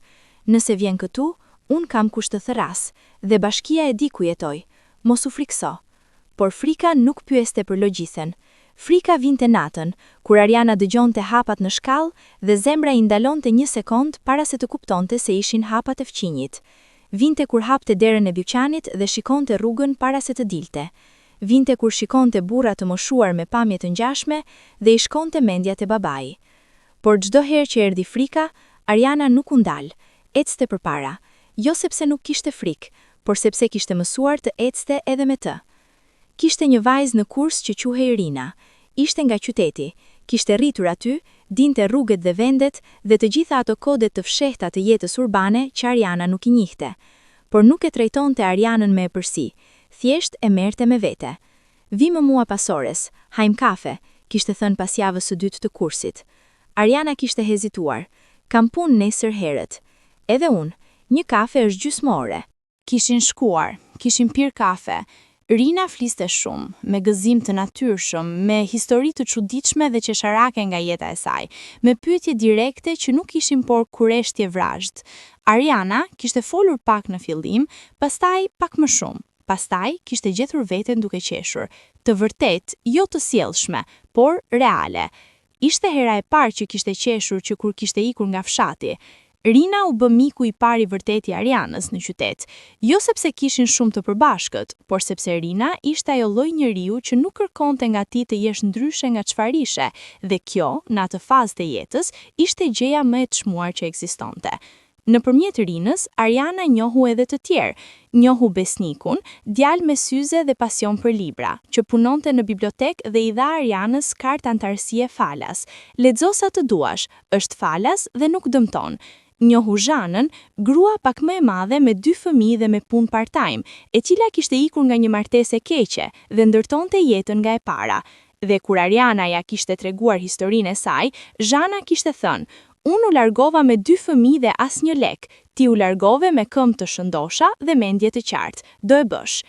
Nëse vjen këtu, un kam kusht të thërras, dhe bashkia e di ku jetoj. Mos u frikso. Por frika nuk pyeste për logjithen. Frika vinte natën, kur Ariana dëgjonte hapat në shkallë dhe zemra i ndalonte një sekond para se të kuptonte se ishin hapat e fqinjit. Vinte kur hapte derën e dyqanit dhe shikonte rrugën para se të dilte. Vinte kur shikonte burra të moshuar me pamje të ngjashme dhe i shkonte mendja te babai. Por çdo herë që erdhi frika, Ariana nuk u ndal, ecste përpara, jo sepse nuk kishte frikë, por sepse kishte mësuar të ecte edhe me të. Kishte një vajzë në kurs që quhej Rina. Ishte nga qyteti, kishte rritur aty, dinte rrugët dhe vendet dhe të gjitha ato kodet të fshehta të jetës urbane që Ariana nuk i njihte. Por nuk e trajtonte Arianën me epërsi, thjesht e merrte me vete. Vi më mua pas ores, hajm kafe, kishte thënë pas javës së dytë të kursit. Ariana kishte hezituar. Kam punë nesër herët. Edhe unë, një kafe është gjysmore. Kishin shkuar, kishin pirë kafe. Rina fliste shumë, me gëzim të natyrshëm, me histori të çuditshme dhe qesharake nga jeta e saj, me pyetje direkte që nuk ishin por kureshtje vrazhd. Ariana kishte folur pak në fillim, pastaj pak më shumë. Pastaj kishte gjetur veten duke qeshur, të vërtet, jo të sjellshme, por reale. Ishte hera e parë që kishte qeshur që kur kishte ikur nga fshati. Rina u bë miku i pari vërtet i Arianës në qytet, jo sepse kishin shumë të përbashkët, por sepse Rina ishte ajo lloj njeriu që nuk kërkonte nga ti të jesh ndryshe nga çfarë ishe, dhe kjo, në atë fazë të jetës, ishte gjëja më e çmuar që ekzistonte. Nëpërmjet Rinës, Ariana njohu edhe të tjerë, njohu Besnikun, djalë me syze dhe pasion për libra, që punonte në bibliotekë dhe i dha Arianës kartë antarësie falas. Lexo sa të duash, është falas dhe nuk dëmton. Njohu Zhanën, grua pak më e madhe me 2 fëmijë dhe me punë part-time, e cila kishte ikur nga një martesë e keqe dhe ndërtonte jetën nga e para. Dhe kur Ariana ja kishte treguar historinë e saj, Zhana kishte thënë: "Unë u largova me 2 fëmijë dhe asnjë lek, ti u largove me këmbë të shëndosha dhe mendje të qartë, do e bësh."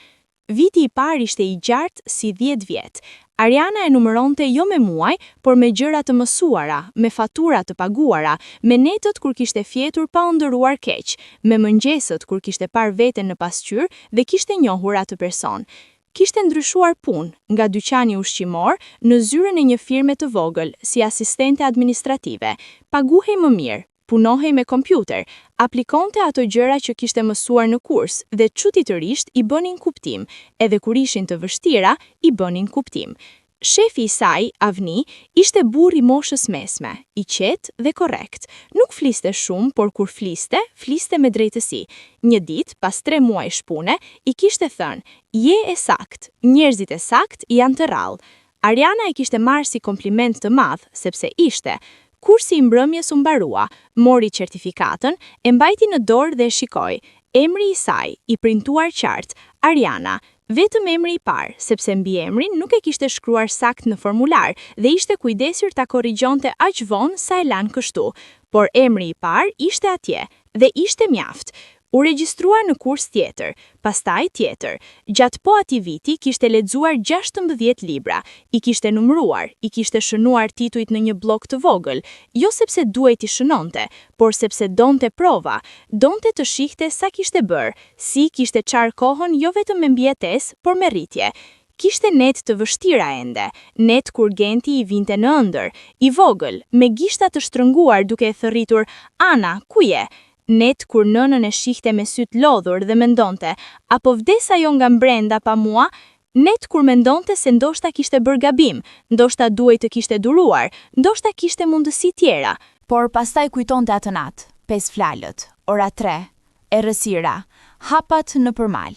Viti i parë ishte i gjatë si 10 vjet. Ariana e numëronte jo me muaj, por me gjëra të mësuara, me fatura të paguara, me netët kur kishte fjetur pa u ndëruar keq, me mëngjesët kur kishte parë veten në pasqyrë dhe kishte njohur atë person. Kishte ndryshuar punë, nga dyqani ushqimor në zyrën e një firme të vogël, si asistente administrative, paguhej më mirë, punohej me kompjuter, aplikonte ato gjëra që kishte mësuar në kurs dhe çuditërisht i bënin kuptim, edhe kur ishin të vështira, i bënin kuptim. Shefi i saj, Avni, ishte burr i moshës mesme, i qetë dhe korrekt. Nuk fliste shumë, por kur fliste, fliste me drejtësi. Një ditë, pas 3 muaj pune, i kishte thënë: "Je e sakt, njerëzit e sakt janë të rrallë." Ariana e kishte marrë si kompliment të madh, sepse ishte. Kursi i mbrëmjes u mbarua, mori certifikatën, e mbajti në dorë dhe e shikoi. Emri i saj, i printuar qartë, Ariana, vetëm emri i parë, sepse mbi emrin nuk e kishte shkruar sakt në formular dhe ishte kujdesur ta korrigjonte aq vonë sa e lan kështu. Por emri i parë ishte atje, Dhe ishte mjaft. U regjistruar në kurs tjetër, pastaj tjetër. Gjatë po atij viti kishte lexuar 16 libra, i kishte numëruar, i kishte shënuar titujt në një blok të vogël, jo sepse duhej t'i shënonte, por sepse donte prova, donte të shihte sa kishte bërë, si kishte qarë kohën jo vetëm me mbijetesë, por me rritje. Kishte net të vështira ende, net kur Genti i vinte në ëndër, i vogël, me gishta të shtrënguar duke e thërritur, "Ana, ku je?" Net kur nënën e shihte me syt lodhur dhe mendonte, apo vdes ajo nga brenda pa mua? Net kur mendonte se ndoshta kishte bërë gabim, ndoshta duhej të kishte duruar, ndoshta kishte mundësi tjera. Por pastaj kujtonte atë natë, 5 fjalët, ora 3, errësira, hapat në përmal.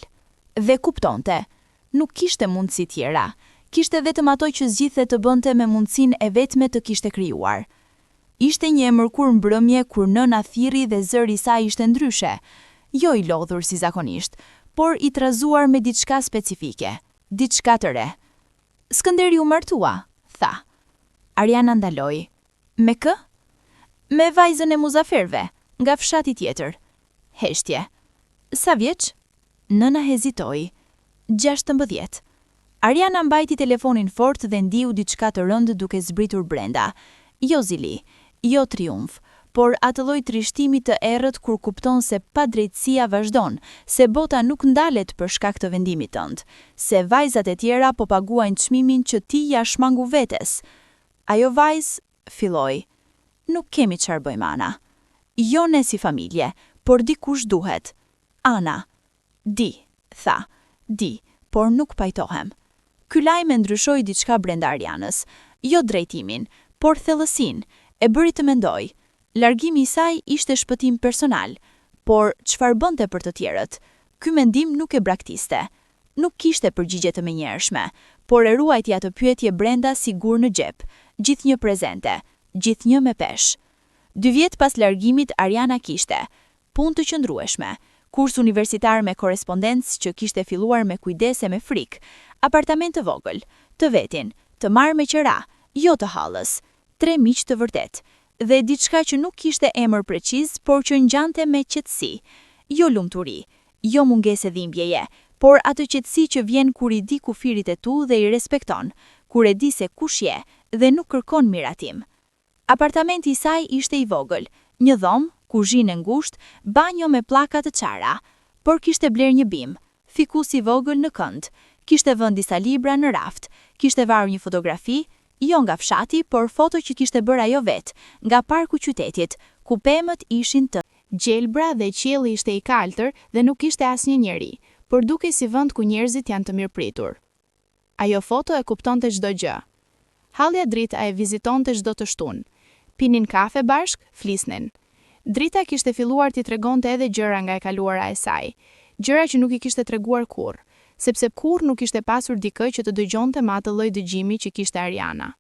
Dhe kuptonte, nuk kishte mundësi tjera, kishte vetëm ato që zgjidhte të bënte me mundësinë e vetme të kishte krijuar. Ishte një mërkur mbrëmje kur nëna thirri dhe zëri i saj ishte ndryshe, jo i lodhur si zakonisht, por i trazuar me diçka specifike, diçka të re. "Skënderi u martua," tha. Ariana ndaloi. "Me kë?" "Me vajzën e Muzaferve, nga fshati tjetër." Heshtje. "Sa vjeç?" Nëna hezitoi. 16. Ariana mbajti telefonin fort dhe ndiu diçka të rëndë duke zbritur brenda. Jo zili, jo triumf, por atë lloj trishtimi të errët kur kupton se padrejtësia vazhdon, se bota nuk ndalet për shkak të vendimit tënd, se vajzat e tjera po paguajnë çmimin që ti ja shmangu vetes. "Ajo vajzë," filloi. "Nuk kemi çfarë bëjmë, Ana. Jo ne si familje, por dikush duhet." "Ana." "Di," tha. "Di, por nuk pajtohem." Ky lajm e ndryshoi diçka brenda Arianës, jo drejtimin, por thellësinë, e bëri të mendoj. Largimi i saj ishte shpëtim personal, por çfarë bënte për të tjerët? Ky mendim nuk e braktiste. Nuk kishte përgjigje të menjëhershme, por e ruajti atë pyetje brenda sigur në xhep, gjithnjë prezente, gjithnjë me peshë. 2 vjet pas largimit Ariana kishte punë të qëndrueshme, kurs universitar me korrespondencë që kishte filluar me kujdes e me frikë, apartament të vogël, të vetin, të marrë me qira, jo të hallës, 3 miq të vërtet, dhe diçka që nuk kishte emër preciz, por që ngjante me qetësi, jo lumturi, jo mungesë dhimbjeje, por atë qetësi që vjen kur i di kufirit e tu dhe i respekton, kur e di se kush je dhe nuk kërkon miratim. Apartamenti i saj ishte i vogël, një dhomë, kuzhinë ngushtë, banjo me pllaka të çara, por kishte bler një bim, fikus i vogël në kënd, kishte vënë disa libra në raft, kishte varur një fotografi, jo nga fshati, por foto që kishte bërë ajo vetë, nga parku qytetit, ku pemët ishin të Gjelbra dhe qielli ishte i kaltër dhe nuk ishte asnjë njeri, por duke si vend ku njerëzit janë të mirëpritur. Ajo foto e kuptonte çdo gjë. Hallja drita e vizitonte çdo të shtunë. Pinin kafe bashk, flisnin. Drita kishte filluar t'i tregonte edhe gjëra nga e kaluara e saj, gjëra që nuk i kishte treguar kurrë, sepse kurrë nuk kishte pasur dikë që të dëgjonte me atë lloj dëgjimi që kishte Ariana.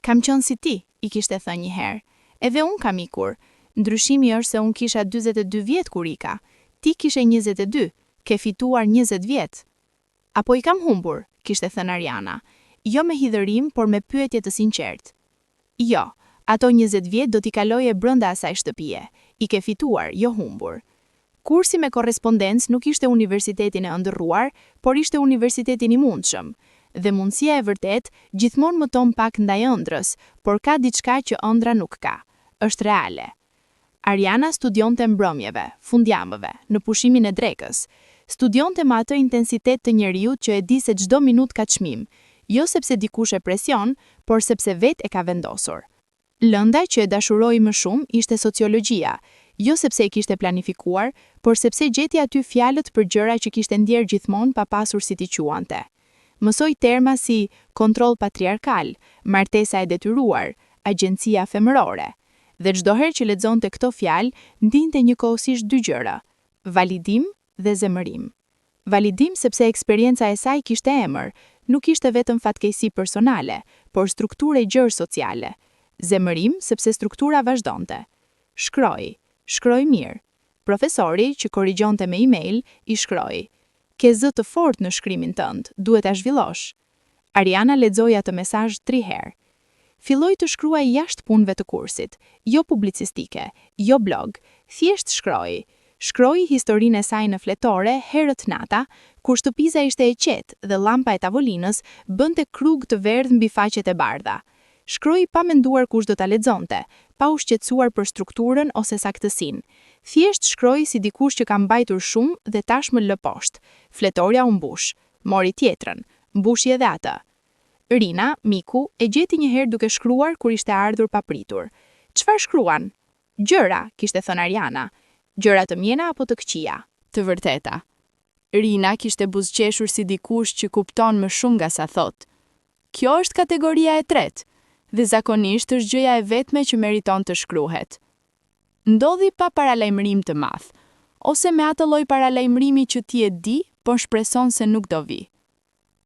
"Kam qenë si ti," i kishte thënë një herë. "Edhe unë kam ikur. Ndryshimi është se unë kisha 42 vjet kur ika. Ti kishe 22, ke fituar 20 vjet." "Apo i kam humbur," kishte thënë Ariana, jo me hidhërim, por me pyetje të sinqertë. "Jo, ato 20 vjet do t'i kaloje brenda asaj shtëpie. I ke fituar, jo humbur." Kursi me korrespondencë nuk ishte universitetin e ëndërruar, por ishte universitetin i mundshëm. Dhe mundësia e vërtet gjithmonë mëton pak ndaj ëndrës, por ka diçka që ëndra nuk ka. Është reale. Ariana studionte mbrëmjeve, fundjavëve, në pushimin e drekës. Studionte me atë intensitet të njeriut që e di se çdo minutë ka çmim, jo sepse dikush e presion, por sepse vetë e ka vendosur. Lënda që e dashuroi më shumë ishte sociologjia, jo sepse e kishte planifikuar, por sepse gjeti aty fjalët për gjëra që kishte ndjer gjithmonë pa pasur si t'i quante. Mësoi terma si kontroll patriarkal, martesa e detyruar, agjencia femërore. Dhe çdo herë që lexonte këto fjalë, ndinte njëkohësisht 2 gjëra: validim dhe zemërim. Validim sepse eksperienca e saj kishte emër, nuk ishte vetëm fatkeqësi personale, por strukturë gjërë sociale. Zemërim sepse struktura vazhdonte. Shkroj mirë. Profesori që korrigjonte me email i shkroi: "Ke zë të fortë në shkrimin tënd, duhet ta zhvillosh." Ariana lexoi atë mesazh 3 herë. Filloi të shkruaj jashtë punëve të kursit, jo publicistike, jo blog, Thjesht shkroi. Shkroi historinë e saj në fletore herët nata, kur shtëpisa ishte e qetë dhe llampa e tavolinës bënte krug të verdh mbi faqet e bardha. Shkroi pa menduar kush do ta lexonte, pa u shqetësuar për strukturën ose saktësinë. Thjesht shkroi si dikush që ka mbajtur shumë dhe tashmë lë poshtë. Fletoria u mbush, mori tjetrën, mbushi edhe atë. Rina, miku, e gjeti një herë duke shkruar kur ishte ardhur papritur. Çfarë shkruan? Gjëra, kishte thënë Ariana. Gjëra të mjena apo të këqija? Të vërteta. Rina kishte buzëqeshur si dikush që kupton më shumë nga sa thot. Kjo është kategoria e tretë, dhe zakonisht është gjëja e vetme që meriton të shkruhet. Ndodhi pa paralajmërim të madh, ose me atë lloj paralajmërimi që ti e di, por shpreson se nuk do vi.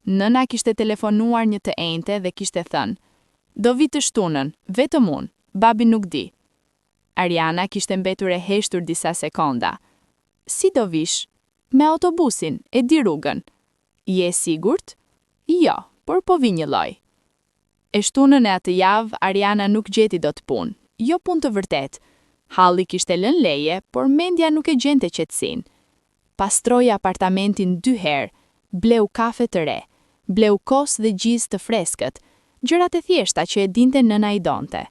Nëna kishte telefonuar një të enjte dhe kishte thënë: "Do vi të shtunën, vetëm unë, babi nuk di." Ariana kishte mbetur e heshtur disa sekonda. "Si do vish?" "Me autobusin, e di rrugën." "Je sigurt?" "Jo, por po vi një lloj." E shtunën e atë javë, Ariana nuk gjeti dot punë, jo punë të vërtet. Halli kishte lënë leje, por mendja nuk e gjente qetësinë. Pastroi apartamentin 2 herë, bleu kafe të re, bleu kos dhe gjizë të freskët, gjërat e thjeshta që e dinte nëna i donte.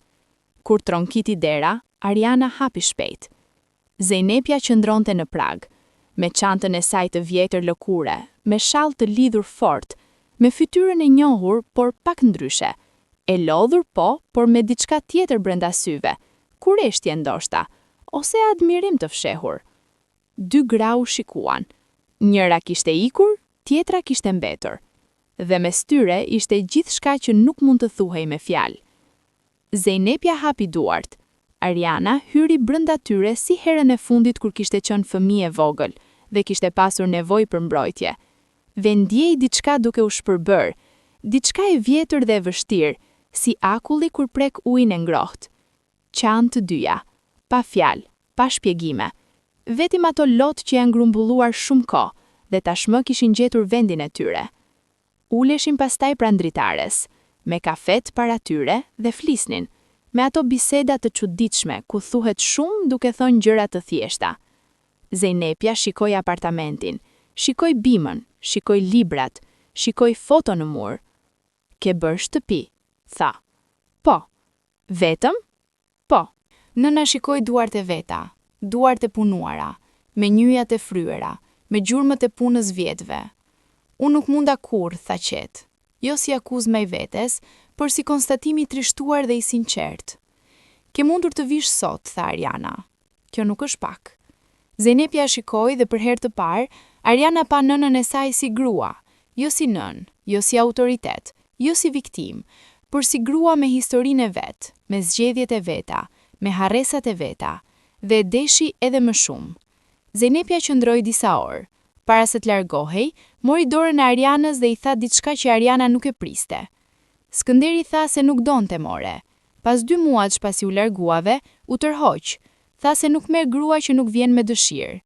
Kur tronkiti dera, Ariana hapi shpejt. Zejnepja qëndronte në prag, me çantën e saj të vjetër lëkure, me shall të lidhur fort, me fytyrën e njohur, por pak ndryshe. E lodhur po, por me diçka tjetër brenda syve, kureshtje ndoshta, ose admirim të fshehur. 2 gra u shikuan. Njëra kishte ikur, tjetra kishte mbetur. Dhe mes tyre ishte gjithçka që nuk mund të thuhej me fjalë. Zejnepja hapi duart. Ariana hyri brenda tyre si herën e fundit kur kishte qenë fëmijë e vogël dhe kishte pasur nevojë për mbrojtje. Dhe ndjej diçka duke u shpërbër, diçka e vjetër dhe e vështirë, si akulli kur prek ujin e ngrohtë. Qanë të dyja, pa fjalë, pa shpjegime. Vetëm ato lotë që janë grumbulluar shumë kohë dhe tashmë kishin gjetur vendin e tyre. Uleshin pastaj pranë dritares, me kafet para tyre dhe flisnin, me ato biseda të çuditshme ku thuhet shumë duke thënë gjëra të thjeshta. Zejnepja shikoi apartamentin, shikoi bimën, shikoi librat, shikoi foto në mur. "Ke bërë shtëpi?" tha. "Po." "Vetëm?" "Po." Nëna shikoi duart e veta, duart e punuara, me nyjat e fryera, me gjurmët e punës vjetëve. "Unë nuk munda kurrë," tha qetë. Jo si akuzë i vetes, por si konstatimi i trishtuar dhe i sinqert. "Ke mundur të vish sot," tha Ariana. "Kjo nuk është pak." Zejnepja shikoi dhe për herë të parë, Ariana pa nënën e saj si grua, jo si nën, jo si autoritet, jo si viktim, por si grua me historinë e vet, me zgjedhjet e veta, me harresat e veta, dhe deshi edhe më shumë. Zejnepja qëndroi disa orë. Para se të largohej, mori dorën e Arianës dhe i tha diçka që Ariana nuk e priste. Skënderi tha se nuk donte more. Pas 2 muajsh pasi u larguave, u tërhoq. Tha se nuk merr grua që nuk vjen me dëshirë.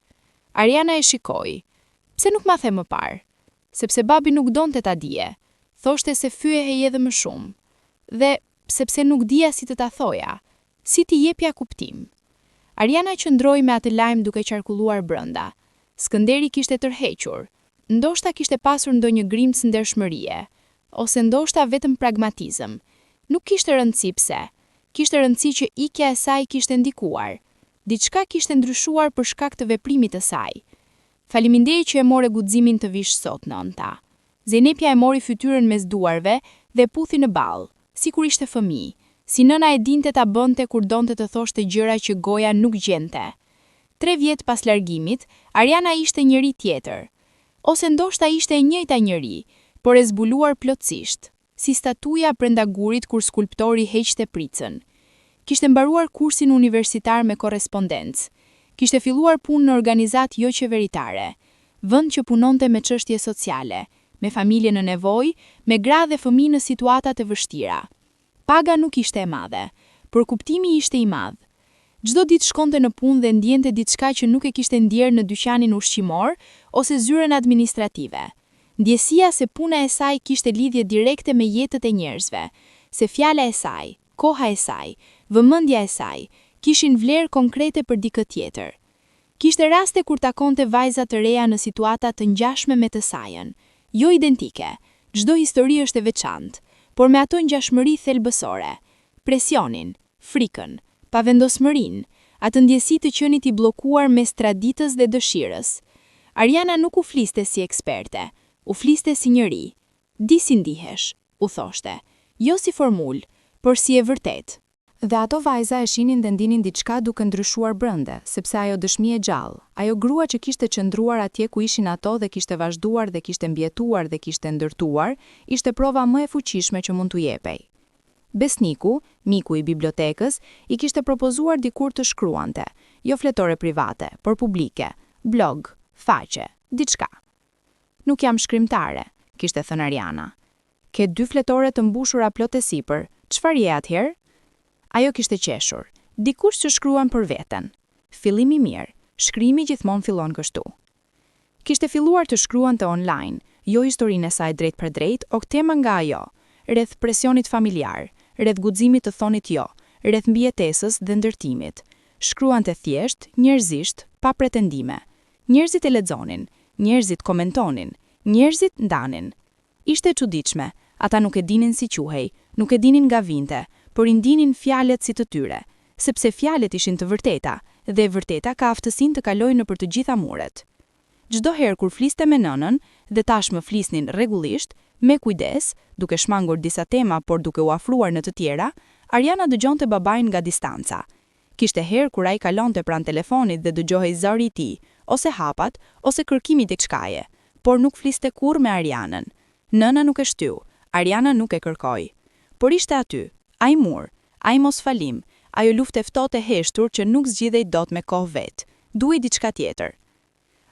Ariana e shikoi. "Pse nuk ma the më parë?" "Sepse babi nuk donte ta dije. Thoshte se fyehej edhe më shumë. Dhe sepse nuk dija si të ta thoja, si t'i jepja kuptim." Ariana qëndroi me atë lajm duke qarkulluar brenda. Skënderi kishte tërhequr. Ndoshta kishte pasur ndonjë grimcë ndershmërie, ose ndoshta vetëm pragmatizëm. Nuk kishte rëndësi pse. Kishte rëndësi që ikja e saj kishte ndikuar. Diçka kishte ndryshuar për shkak të veprimit të saj. "Faleminderit që e more guximin të vish sot, nënta." Zejnepja e mori fytyrën mes duarve dhe puthi në ball, sikur ishte fëmijë, si nëna e dinte ta bënte kur donte të thoshte gjëra që goja nuk gjente. 3 vjet pas largimit, Ariana ishte njëri tjetër. Ose ndoshta ishte e njëjta njëri, por e zbuluar plotësisht, si statuja brenda gurit kur skulptori heqte pricën. Kishte mbaruar kursin universitar me korrespondencë. Kishte filluar punë në organizatë jo qeveritare, vend që punonte me çështje sociale, me familje në nevojë, me gra dhe fëmijë në situata të vështira. Paga nuk ishte e madhe, por kuptimi ishte i madh. Çdo ditë shkonte në punë dhe ndjente diçka që nuk e kishte ndjerë në dyqanin ushqimor ose zyrën administrative. Ndjesia se puna e saj kishte lidhje direkte me jetët e njerëzve, se fjala e saj, koha e saj, vëmendja e saj, Kishin vlerë konkrete për dikë tjetër. Kishte raste kur takonte vajza të reja në situata të ngjashme me të sajën, jo identike. Çdo histori është e veçantë, por me ato ngjashmëri thelbësore, presionin, frikën, pavendosmërinë, atë ndjesi të qenit i bllokuar mes traditës dhe dëshirës. Ariana nuk u fliste si eksperte, u fliste si njeri. Di si ndihesh, u thoshte, jo si formul, por si e vërtet. Dhe ato vajza e shinin dhe ndinin diçka duke ndryshuar brënde, sepse ajo dëshmi e gjallë, ajo grua që kishte qëndruar atje ku ishin ato dhe kishte vazhduar dhe kishte mbjetuar dhe kishte ndërtuar, ishte prova më e fuqishme që mund t'u jepej. Besniku, miku i bibliotekës, i kishte propozuar dikur të shkruante, jo fletore private, por publike, blog, faqe, diçka. Nuk jam shkrimtare, kishte thënë Ariana. Ke 2 fletore të mbushura plot e sipër, çfarë je atëherë? Ajo kishte qeshur, dikush që shkruan për veten. Fillim i mirë, shkrimi gjithmonë fillon kështu. Kishte filluar të shkruante online, jo historinë e saj drejt për drejt, o tema nga ajo, rreth presionit familjar, rreth guximit të thonit jo, rreth mbijetesës dhe ndërtimit. Shkruante thjesht, njerëzisht, pa pretendime. Njerëzit e lexonin, njerëzit komentonin, njerëzit ndanin. Ishte e çuditshme, ata nuk e dinin si quhej, nuk e dinin nga vinte, por i ndinin fjalët si të tyre, sepse fjalët ishin të vërteta, dhe e vërteta ka aftësinë të kalojë nëpër të gjitha muret. Çdo herë kur fliste me nënën, dhe tashmë flisnin rregullisht, me kujdes, duke shmangur disa tema por duke u afruar në të tjera, Ariana dëgjonte babain nga distanca. Kishte herë kur ai kalonte pranë telefonit dhe dëgjohej zëri i tij, ose hapat, ose kërkimi diçkaje, por nuk fliste kurrë me Arianën. Nëna nuk e shtyu, Ariana nuk e kërkoi. Por ishte aty, ai mur, ai mos falim, ajo luftë e ftohtë e heshtur që nuk zgjidhej dot me kohë vet. Duhej diçka tjetër.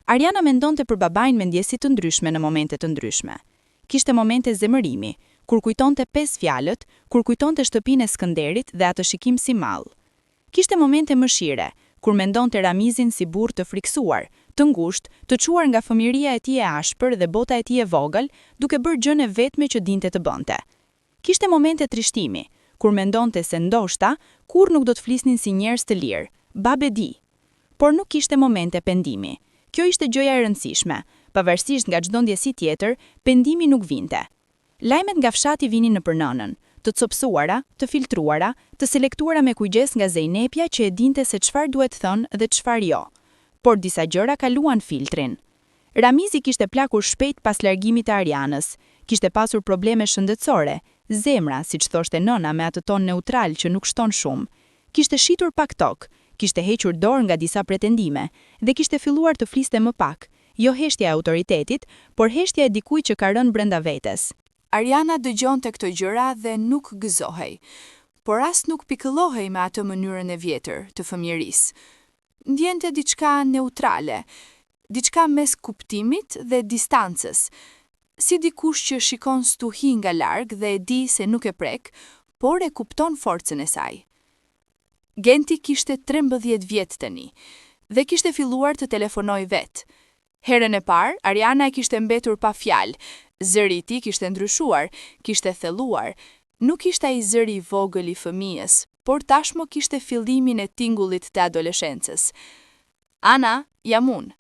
Ariana mendonte për babain me ndjesi të ndryshme në momente të ndryshme. Kishte momente zemërimi, kur kujtonte 5 fjalët, kur kujtonte shtëpinë e Skënderit dhe atë shikim si mall. Kishte momente mëshire, kur mendonte Ramizin si burr të friksuar, të ngushtë, të çuar nga fëmijëria e tij e ashpër dhe bota e tij e vogël, duke bërë gjën e vetme që dinte të bënte. Kishte momente trishtimi, kur mendonte se ndoshta kurrë nuk do të flisnin si njerëz të lirë, babe di. Por nuk kishte momente pendimi. Kjo ishte gjëja e rëndësishme, pavarësisht nga çdo ndjesi tjetër, pendimi nuk vinte. Lajmet nga fshati vinin nëpër nënën, të copsuara, të filtruara, të selektuara me kujdes nga Zejnepja që e dinte se çfarë duhet thënë dhe çfarë jo. Por disa gjëra kaluan filtrin. Ramizi kishte plakur shpejt pas largimit të Arianës, kishte pasur probleme shëndetësore, zemra, siç thoshte nëna me atë ton neutral që nuk shton shumë. Kishte shitur pak tokë, kishte hequr dorë nga disa pretendime dhe kishte filluar të fliste më pak, jo heshtja e autoritetit, por heshtja e dikujt që ka rënë brenda vetes. Ariana dëgjonte këto gjëra dhe nuk gëzohej, por as nuk pikëllohej me atë mënyrën e vjetër të fëmijërisë. Ndjente diçka neutrale, diçka mes kuptimit dhe distancës, si dikush që shikon stuhi nga larg dhe e di se nuk e prek, por e kupton forcën e saj. Genti kishte 13 vjet tani dhe kishte filluar të telefonoj vet. Herën e parë, Ariana e kishte mbetur pa fjalë. Zëri i tij kishte ndryshuar, kishte thelluar. Nuk ishte ai zëri i vogël i fëmijës, por tashmë kishte fillimin e tingullit të adoleshencës. Ana, jam unë.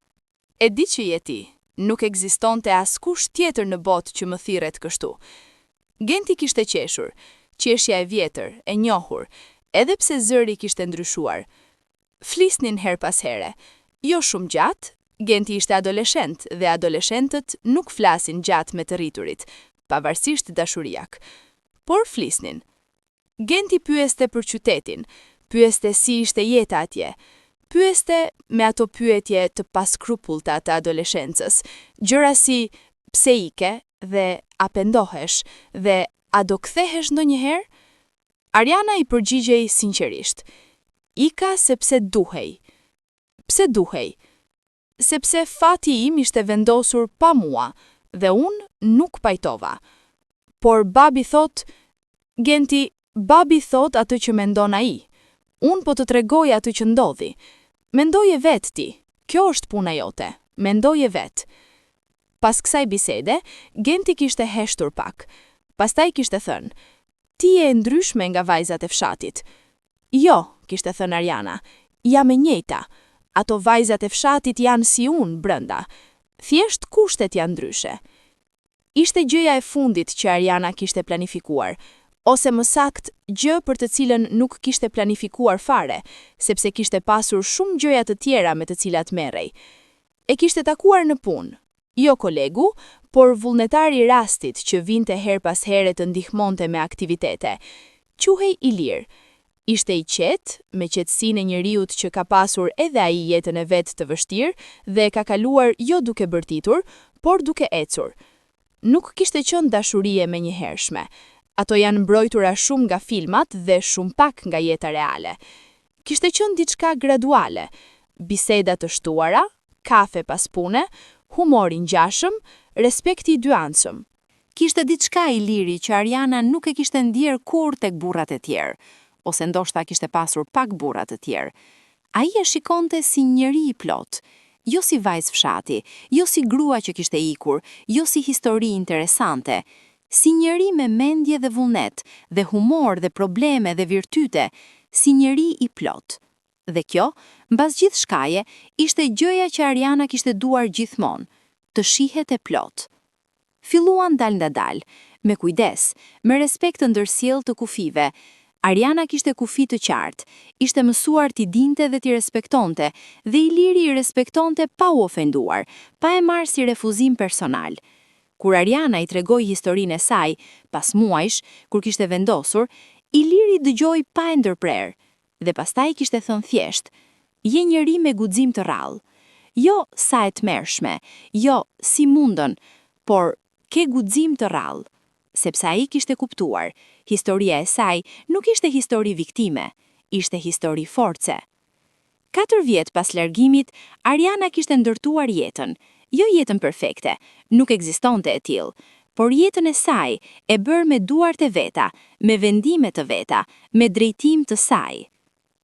E di që je ti. Nuk ekzistonte askush tjetër në botë që më thirret kështu. Genti kishte qeshur, qeshja e vjetër, e njohur, edhe pse zëri kishte ndryshuar. Flisnin her pas here, jo shumë gjatë. Genti ishte adoleshent dhe adoleshentët nuk flasin gjatë me të rriturit, pavarësisht dashuriak, por flisnin. Genti pyeste për qytetin, pyeste si ishte jeta atje, pyeste me ato pyetje të paskrupullta të adoleshencës, gjëra si pse ike dhe a pendohesh dhe a do kthehesh ndonjëherë? Ariana i përgjigjej sinqerisht. Ika sepse duhej. Pse duhej? Sepse fati im ishte vendosur pa mua dhe unë nuk pajtova. Por babi thot, Genti, babi thot atë që mendon ai. Unë po të tregoj atë që ndodhi. Mendoje vet ti, kjo është puna jote, mendoje vet. Pas kësaj bisede, Genti kishte heshtur pak. Pastaj kishte thënë, ti je ndryshme nga vajzat e fshatit. Jo, kishte thënë Ariana, jam e njëjta. Ato vajzat e fshatit janë si unë brenda. Thjesht kushtet janë ndryshe. Ishte gjëja e fundit që Ariana kishte planifikuar, ose më sakt, gjë për të cilën nuk kishte planifikuar fare, sepse kishte pasur shumë gjëra të tjera me të cilat merrej. E kishte takuar në punë, jo kolegu, por vullnetari i rastit që vinte her pas here të ndihmonte me aktivitete. Quhej Ilir. Ishte i qetë, me qetësinë e njeriut që ka pasur edhe ai jetën e vet të vështirë dhe ka kaluar jo duke bërtitur, por duke ecur. Nuk kishte qenë dashurie menjëhershme. Ato janë mbrojtura shumë nga filmat dhe shumë pak nga jeta reale. Kishte qenë diçka graduale, biseda të shtuara, kafe pas pune, humor i ngjashëm, respekti i dyanshëm. Kishte diçka Iliri që Ariana nuk e kishte ndjer kur tek burrat e tjerë, ose ndoshta kishte pasur pak burra të tjerë. Ai e shikonte si njeri i plot, jo si vajzë fshati, jo si grua që kishte ikur, jo si histori interesante, si njeri me mendje dhe vullnet, dhe humor dhe probleme dhe virtyte, si njeri i plot. Dhe kjo, mbas gjithë shkaje, ishte gjëja që Ariana kishte duar gjithmonë, të shihet e plot. Filluan dal nga dal, me kujdes, me respekt të ndërsjell të kufive. Ariana kishte kufi të qartë, ishte mësuar t'i dinte dhe t'i respektonte, dhe Iliri i respektonte pa u ofenduar, pa e marrë si refuzim personal. Kur Ariana i tregoi historinë e saj, pas muajsh, kur kishte vendosur, Iliri dëgjoi pa e ndërprer, dhe pastaj kishte thënë thjesht, je njeri me guxim të rrallë. Jo sa e tmerrshme, jo si mundën, por ke guxim të rrallë. Sepse ai kishte kuptuar, historia e saj nuk ishte histori viktime, ishte histori force. 4 vjet pas largimit, Ariana kishte ndërtuar jetën, jo jetën perfekte, nuk ekzistonte e tillë, por jetën e saj e bërë me duart e veta, me vendime të veta, me drejtim të saj.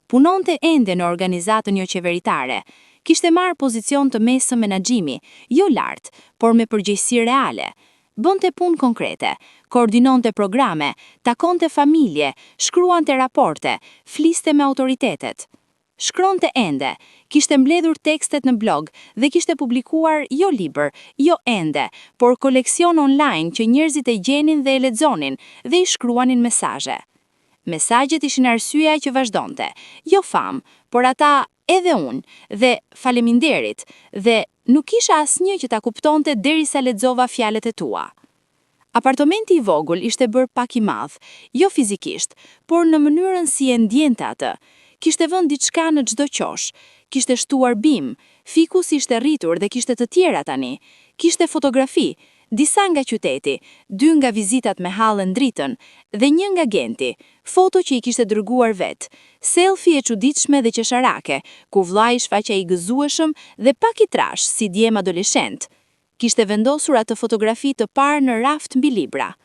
Punonte ende në organizatën jo qeveritare, kishte marrë pozicion të mesëm menaxhimi, jo lart, por me përgjegjësi reale. Bënte punë konkrete, koordinonte programe, takonte familje, shkruante raporte, fliste me autoritetet. Shkronte ende, kishte mbledhur tekstet në blog dhe kishte publikuar jo libër, jo ende, por koleksion online që njerëzit e gjenin dhe e lexonin dhe i shkruanin mesazhe. Mesazhet ishin arsyeja që vazhdonte, jo famë, por ata edhe unë, dhe faleminderit, dhe nuk isha asnjë që ta kuptonte derisa lexova fjalët e tua. Apartamenti i vogël ishte bërë pak i madh, jo fizikisht, por në mënyrën si e ndjente atë. Kishte vënë diçka në çdo qosh, kishte shtuar bim, fikus ishte rritur dhe kishte të tjera tani. Kishte fotografi, disa nga qyteti, 2 nga vizitat me hallën dritën dhe 1 nga Genti, foto që i kishte dërguar vet, selfie e çuditshme dhe qesharake, ku vllai shfaqej i gëzueshëm dhe pak i trash si djem adoleshent. Kishte vendosur atë fotografi të parë në raft mbi libra.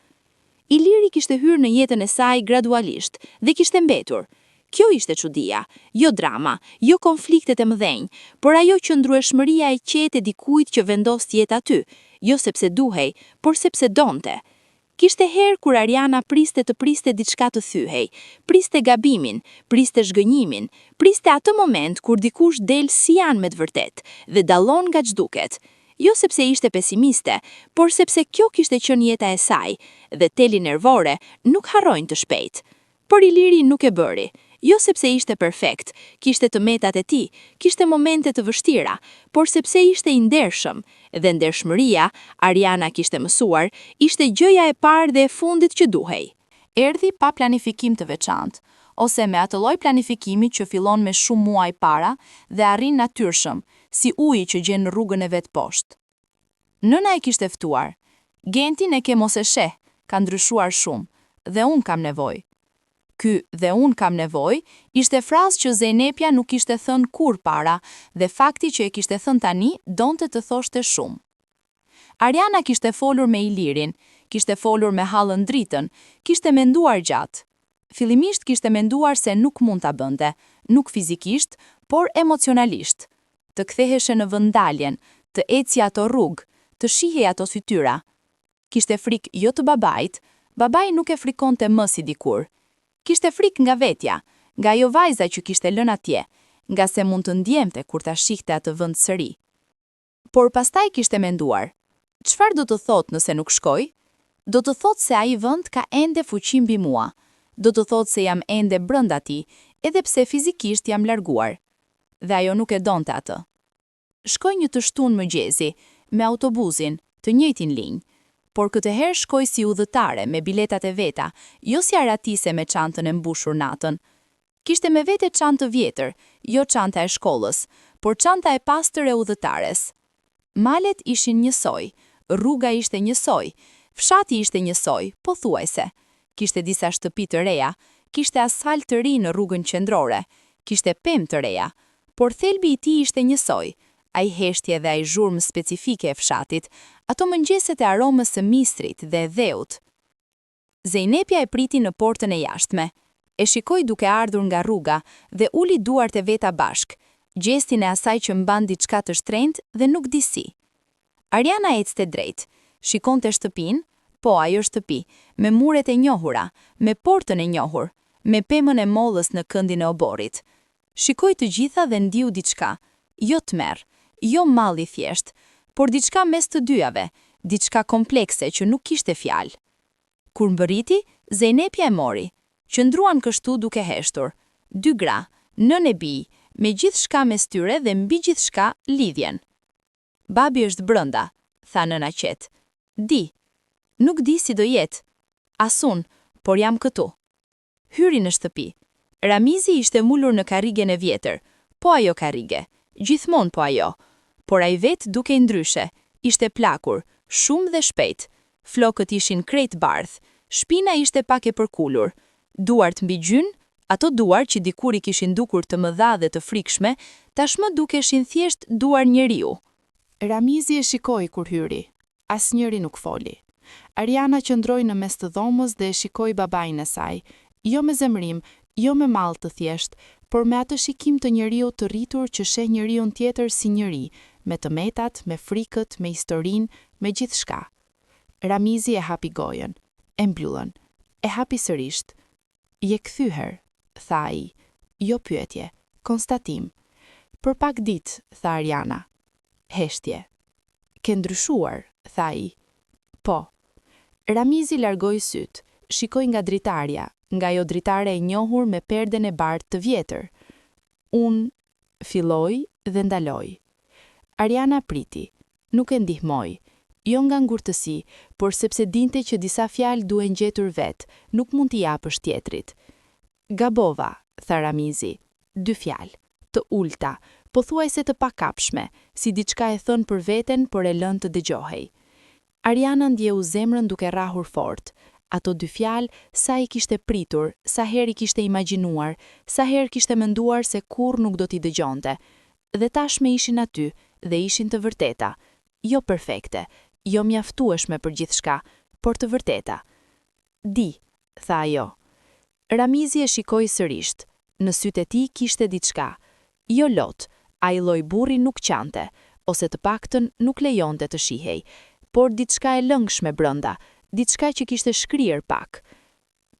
Iliri kishte hyrë në jetën e saj gradualisht dhe kishte mbetur. Kjo ishte çudia, jo drama, jo konfliktet e mëdhenj, por ajo qëndrueshmëria e qetë e dikujt që vendos të jetë aty, jo sepse duhej, por sepse donte. Kishte herë kur Ariana priste diçka të thyhej, priste gabimin, priste zhgënjimin, priste atë moment kur dikush del si janë me të vërtet dhe dallon nga ç'duket. Jo sepse ishte pesimiste, por sepse kjo kishte qenë jeta e saj, dhe teli nervore nuk harrojnë të shpejt. Por Iliri nuk e bëri. Jo sepse ishte perfekt, kishte të metat e tij, kishte momente të vështira, por sepse ishte i ndershëm, dhe ndershmëria, Ariana kishte mësuar, ishte gjëja e parë dhe e fundit që duhej. Erdhi pa planifikim të veçantë, ose me atë lloj planifikimi që fillon me shumë muaj para dhe arrin natyrshëm, si uji që gjen në rrugën e vet poshtë. Nëna e kishte ftuar. Gentin e ke mos e sheh, ka ndryshuar shumë, dhe unë kam nevojë. Ky dhe unë kam nevojë ishte frazë që Zenepja nuk kishte thënë kur para dhe fakti që e kishte thënë tani donte të thoshte shumë. Ariana kishte folur me Ilirin, kishte folur me hallën dritën, kishte menduar gjatë. Fillimisht kishte menduar se nuk mund ta bënte, nuk fizikisht, por emocionalisht. Të ktheheshe në vendaljen, të eci ato rrugë, të shihej ato fytyra. Kishte frikë jo të babait, babai nuk e frikonte më si dikur. Kishte frikë nga vetja, nga ajo vajza që kishte lënë atje, nga se mund të ndjemte kur ta shihte atë vend sëri. Por pastaj kishte menduar, çfarë do të thotë nëse nuk shkoj? Do të thotë se ai vend ka ende fuqi mbi mua. Do të thotë se jam ende brenda tij, edhe pse fizikisht jam larguar. Dhe ajo nuk e donte atë. Shkoj një të shtunë mëngjesi, me autobusin, të njëjtin linjë, por këtë herë shkoj si udhëtare me biletat e veta, jo si aratise me çantën e mbushur natën. Kishte me vete çantë vjetër, jo çanta e shkollës, por çanta e pastër e udhëtares. Malet ishin njësoj, rruga ishte njësoj, fshati ishte njësoj, pothuajse. Kishte disa shtëpi të reja, kishte asfalt të ri në rrugën qendrore, kishte pemë të reja, por thelbi i tij ishte njësoj. Ai heshtje dhe ai zhurmë specifike e fshatit, ato mëngjeset e aromës së mistrit dhe dheut. Zejnepja e priti në portën e jashtme. E shikoi duke ardhur nga rruga dhe uli duart e veta bashk, gjestin e asaj që mban diçka të shtrenjtë dhe nuk di si. Ariana ecte drejt, shikonte shtëpinë, po ajo shtëpi, me muret e njohura, me portën e njohur, me pemën e mollës në këndin e oborrit. Shikoi të gjitha dhe ndiu diçka, jo tmerr, jo malli thjesht, por diçka mes të dyjave, diçka komplekse që nuk kishte fjalë. Kur mbërriti, Zejnepja e mori, qëndruan kështu duke heshtur, dy gra, nën e bij, me gjithçka mes tyre dhe mbi gjithçka lidhjen. Babi është brenda, tha nëna qet. Di. Nuk di si do jetë. Asun, por jam këtu. Hyri në shtëpi. Ramizi ishte mulur në karrigen e vjetër, po ajo karrige, gjithmonë po ajo. Por ai vet dukej ndryshe, ishte plakur, shumë dhe shpejt. Flokët ishin krejt bardh, shpina ishte pak e përkulur. Duart mbi gjyn, ato duar që dikur I kishin dukur të mëdha dhe të frikshme, tashmë dukeshin thjesht duar njeriu. Ramizi e shikoi kur hyri. Asnjëri nuk foli. Ariana qëndroi në mes të dhomës dhe e shikoi babain e saj, jo me zemrim, jo me mall të thjesht, por me atë shikim të njeriu të rritur që sheh njeriun tjetër si njeri, me të metat, me frikët, me historinë, me gjithçka. Ramizi e hapi gojën, e mbyllën, e hapi sërish. Je kthyher, tha ai, jo pyetje, konstatim. Për pak ditë, tha Ariana. Heshtje. Ke ndryshuar, tha ai. Po. Ramizi largoi syt, shikoi nga dritarja, nga ajo dritare e njohur me perden e bardhë të vjetër. Unë filloi dhe ndaloi. Ariana priti, nuk e ndihmoi, jo nga ngurtësi, por sepse dinte që disa fjalë duhen gjetur vet, nuk mund t'i japësh tjetrit. Gabova, tha Ramizi, 2 fjalë, të ulta, pothuajse të pakapshme, si diçka e thënë për veten, por e lënë të dëgjohej. Ariana ndjeu zemrën duke rrahur fort. Ato 2 fjalë, sa I kishte pritur, sa herë I kishte imagjinuar, sa herë kishte menduar se kurrë nuk do t'i dëgjonte. Dhe tashme ishin aty, dhe ishin të vërteta. Jo perfekte, jo mjaftueshme për gjithçka, por të vërteta. Di, tha ajo. Ramizi e shikoi sërish. Në sytë e tij kishte diçka. Jo lot, ai lloj burri nuk qante, ose të paktën nuk lejonte të shihej, por diçka e lëngshme brenda, diçka që kishte shkrier pak.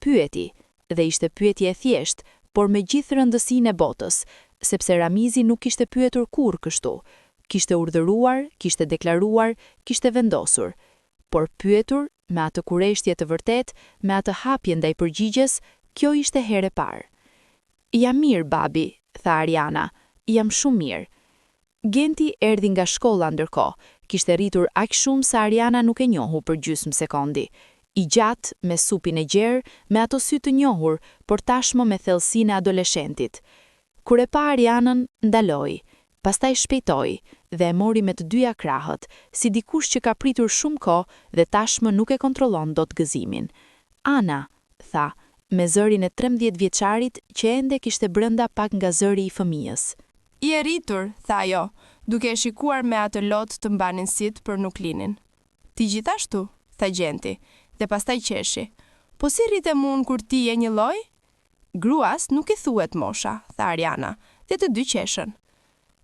Pyeti, dhe ishte pyetje e thjesht, por me gjithë rëndësinë e botës, sepse Ramizi nuk kishte pyetur kurrë kështu. Kishte urdhëruar, kishte deklaruar, kishte vendosur. Por pyetur, me atë kureshtje të vërtet, me atë hapje ndaj përgjigjes, kjo ishte herë e parë. Jam mirë, babi, tha Ariana, jam shumë mirë. Genti erdhi nga shkolla ndërkohë, kishte rritur aq shumë sa Ariana nuk e njohu për gjysmë sekondi. I gjatë, me supin e gjerë, me ato sy të njohur, por tashmë me thellësinë e adoleshentit. Kur e pa Arianën, ndaloi, pastaj shpejtoi dhe e mori me të dyja krahët, si dikush që ka pritur shumë kohë dhe tashmë nuk e kontrollon dot gëzimin. Ana, tha, me zërin e 13 vjeçarit që ende kishte brenda pak nga zëri I fëmijës. I e rritur, tha ajo, duke e shikuar me atë lot të mbanin sit për nuklinin. Ti gjithashtu, tha Gjenti, dhe pastaj qeshi. Po si rritem unë kur ti je një lloj? Gruas nuk I thuhet mosha, tha Ariana, dhe të dy qeshën.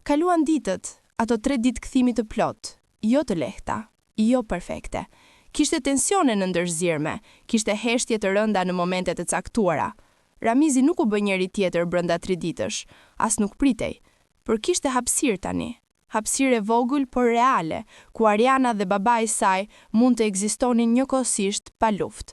Kaluan ditët, ato 3 ditë kthimi të plot, jo të lehta, jo perfekte. Kishte tensione në ndërzirme, kishte heshtje të rënda në momentet e caktuara. Ramizi nuk u bë njëri tjetër brenda 3 ditësh, as nuk pritej, por kishte hapësirë tani. Hapësirë e vogël por reale, ku Ariana dhe babai i saj mund të ekzistonin njëkohësisht pa luftë.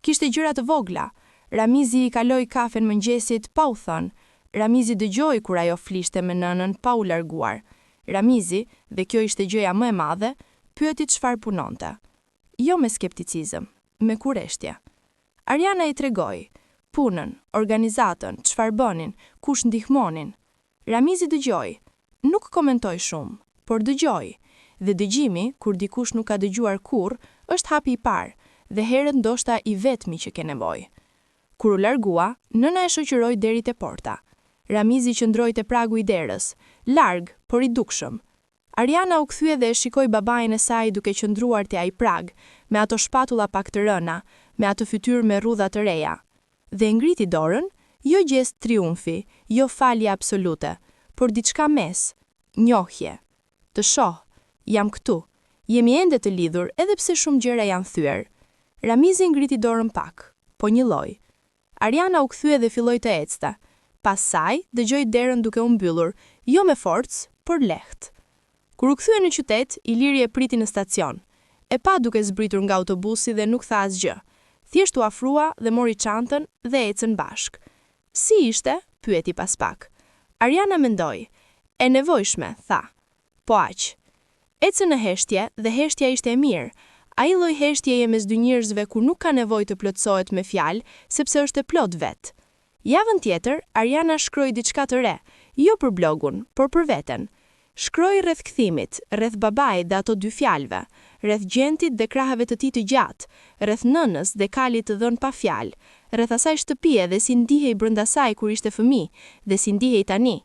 Kishte gjëra të vogla. Ramizi i kaloi kafen mëngjesit pa u thënë. Ramizi dëgjoi kur ajo flishte me nënën pa u larguar. Ramizi, dhe kjo ishte gjëja më e madhe, pyeti çfarë punonte. Jo me skepticizëm, me kureshtje. Ariana i tregoi punën, organizatën, çfarë bënin, kush ndihmonin. Ramizi dëgjoi, nuk komentoi shumë, por dëgjoi. Dhe dëgjimi, kur dikush nuk ka dëgjuar kurrë, është hapi i parë, dhe herët ndoshta i vetmi që ke nevojë. Kur u largua, nëna e shoqëroi deri te porta. Ramizi qëndroi te pragu i derës, larg, por i dukshëm. Ariana u kthye dhe e shikoi babain e saj duke qëndruar te ai prag, me ato shpatulla pak të rëna, me atë fytyrë me rrudha të reja. Dhe ngriti dorën, jo gjest triumfi, jo falje absolute, por diçka mes, njohje. Të shoh, jam këtu, jemi ende të lidhur edhe pse shumë gjëra janë thyer. Ramizi ngriti dorën pak, po një lloj. Ariana u kthye dhe filloi të ecte. Pas saj, dëgjoi derën duke u mbyllur, jo me forcë, por lehtë. Kur u kthye në qytet, Iliri e priti në stacion. E pa duke zbritur nga autobusi dhe nuk tha asgjë. Thjesht u afrua dhe mori çantën dhe ecën bashk. Si ishte? Pyeti pas pak. Ariana mendoi. E nevojshme, tha. Po aq. Ecën në heshtje dhe heshtja ishte e mirë. Ai lloj heshtjeje mes dy njerëzve ku nuk ka nevojë të plotësohet me fjalë, sepse është e plot vet. Javën tjetër, Ariana shkroi diçka të re, jo për blogun, por për veten. Shkroi rreth kthimit, rreth babait dhe ato 2 fjalëve, rreth gjentit dhe krahave të tij të gjatë, rreth nënës dhe kalit të dhënë pa fjalë, rreth asaj shtëpie dhe si ndihej brenda saj kur ishte fëmijë dhe si ndihej tani.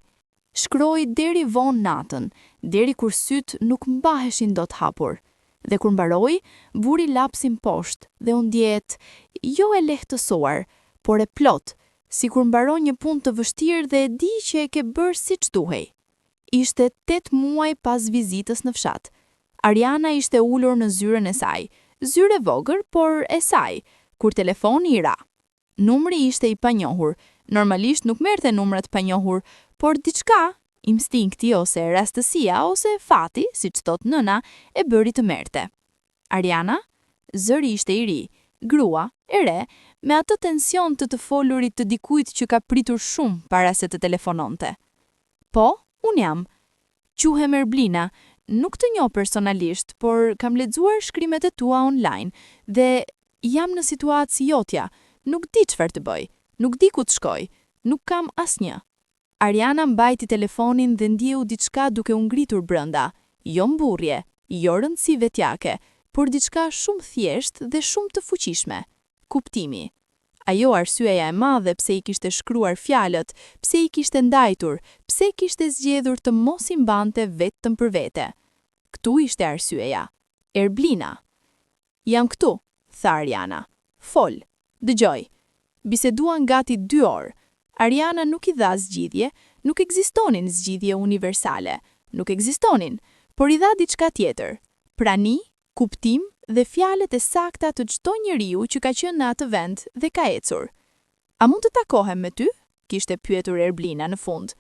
Shkroi deri vonë natën, deri kur syt nuk mbaheshin dot hapur. Dhe kur mbaroi, vuri lapsin poshtë dhe u ndjet jo e lehtësuar, por e plot, sikur mbaron një punë të vështirë dhe e di që e ke bërë siç duhej. Ishte 8 muaj pas vizitës në fshat. Ariana ishte ulur në zyrën e saj, zyrë e vogël, por e saj, kur telefoni i ra. Numri ishte i panjohur, normalisht nuk merrte numrat panjohur, por diçka, instinkti ose rastësia ose fati, siç thot nëna, e bëri të merrte. Ariana, zëri ishte i ri, grua, e re, me atë tension të folurit të dikujt që ka pritur shumë para se të telefononte. Po, unë jam. Quhem Erblina, nuk të njoh personalisht, por kam lexuar shkrimet e tua online dhe jam në situatë si jotja, nuk di çfarë të bëj, nuk di ku të shkoj, nuk kam asnjë. Ariana mbajti telefonin dhe ndjeu diçka duke u ngritur brenda, jo mburrje, jo rëndësi vetjake, por diçka shumë thjeshtë dhe shumë të fuqishme. Kuptimi. Ajo arsyeja e madhe pse i kishte shkruar fjalët, pse i kishte ndajtur, pse kishte zgjedhur të mos i mbante vetëm për vete. Ktu ishte arsyeja. Erblina. Jam këtu, tha Ariana. Fol, dëgjoj. Biseduan gati 2 orë. Ariana nuk i dha zgjidhje, nuk ekzistonin zgjidhje universale, nuk ekzistonin, por i dha diçka tjetër. Prani, kuptim dhe fjalët e sakta të çdo njeriu që ka qenë në atë vend dhe ka ecur. A mund të takohem me ty? Kishte pyetur Erblina në fund.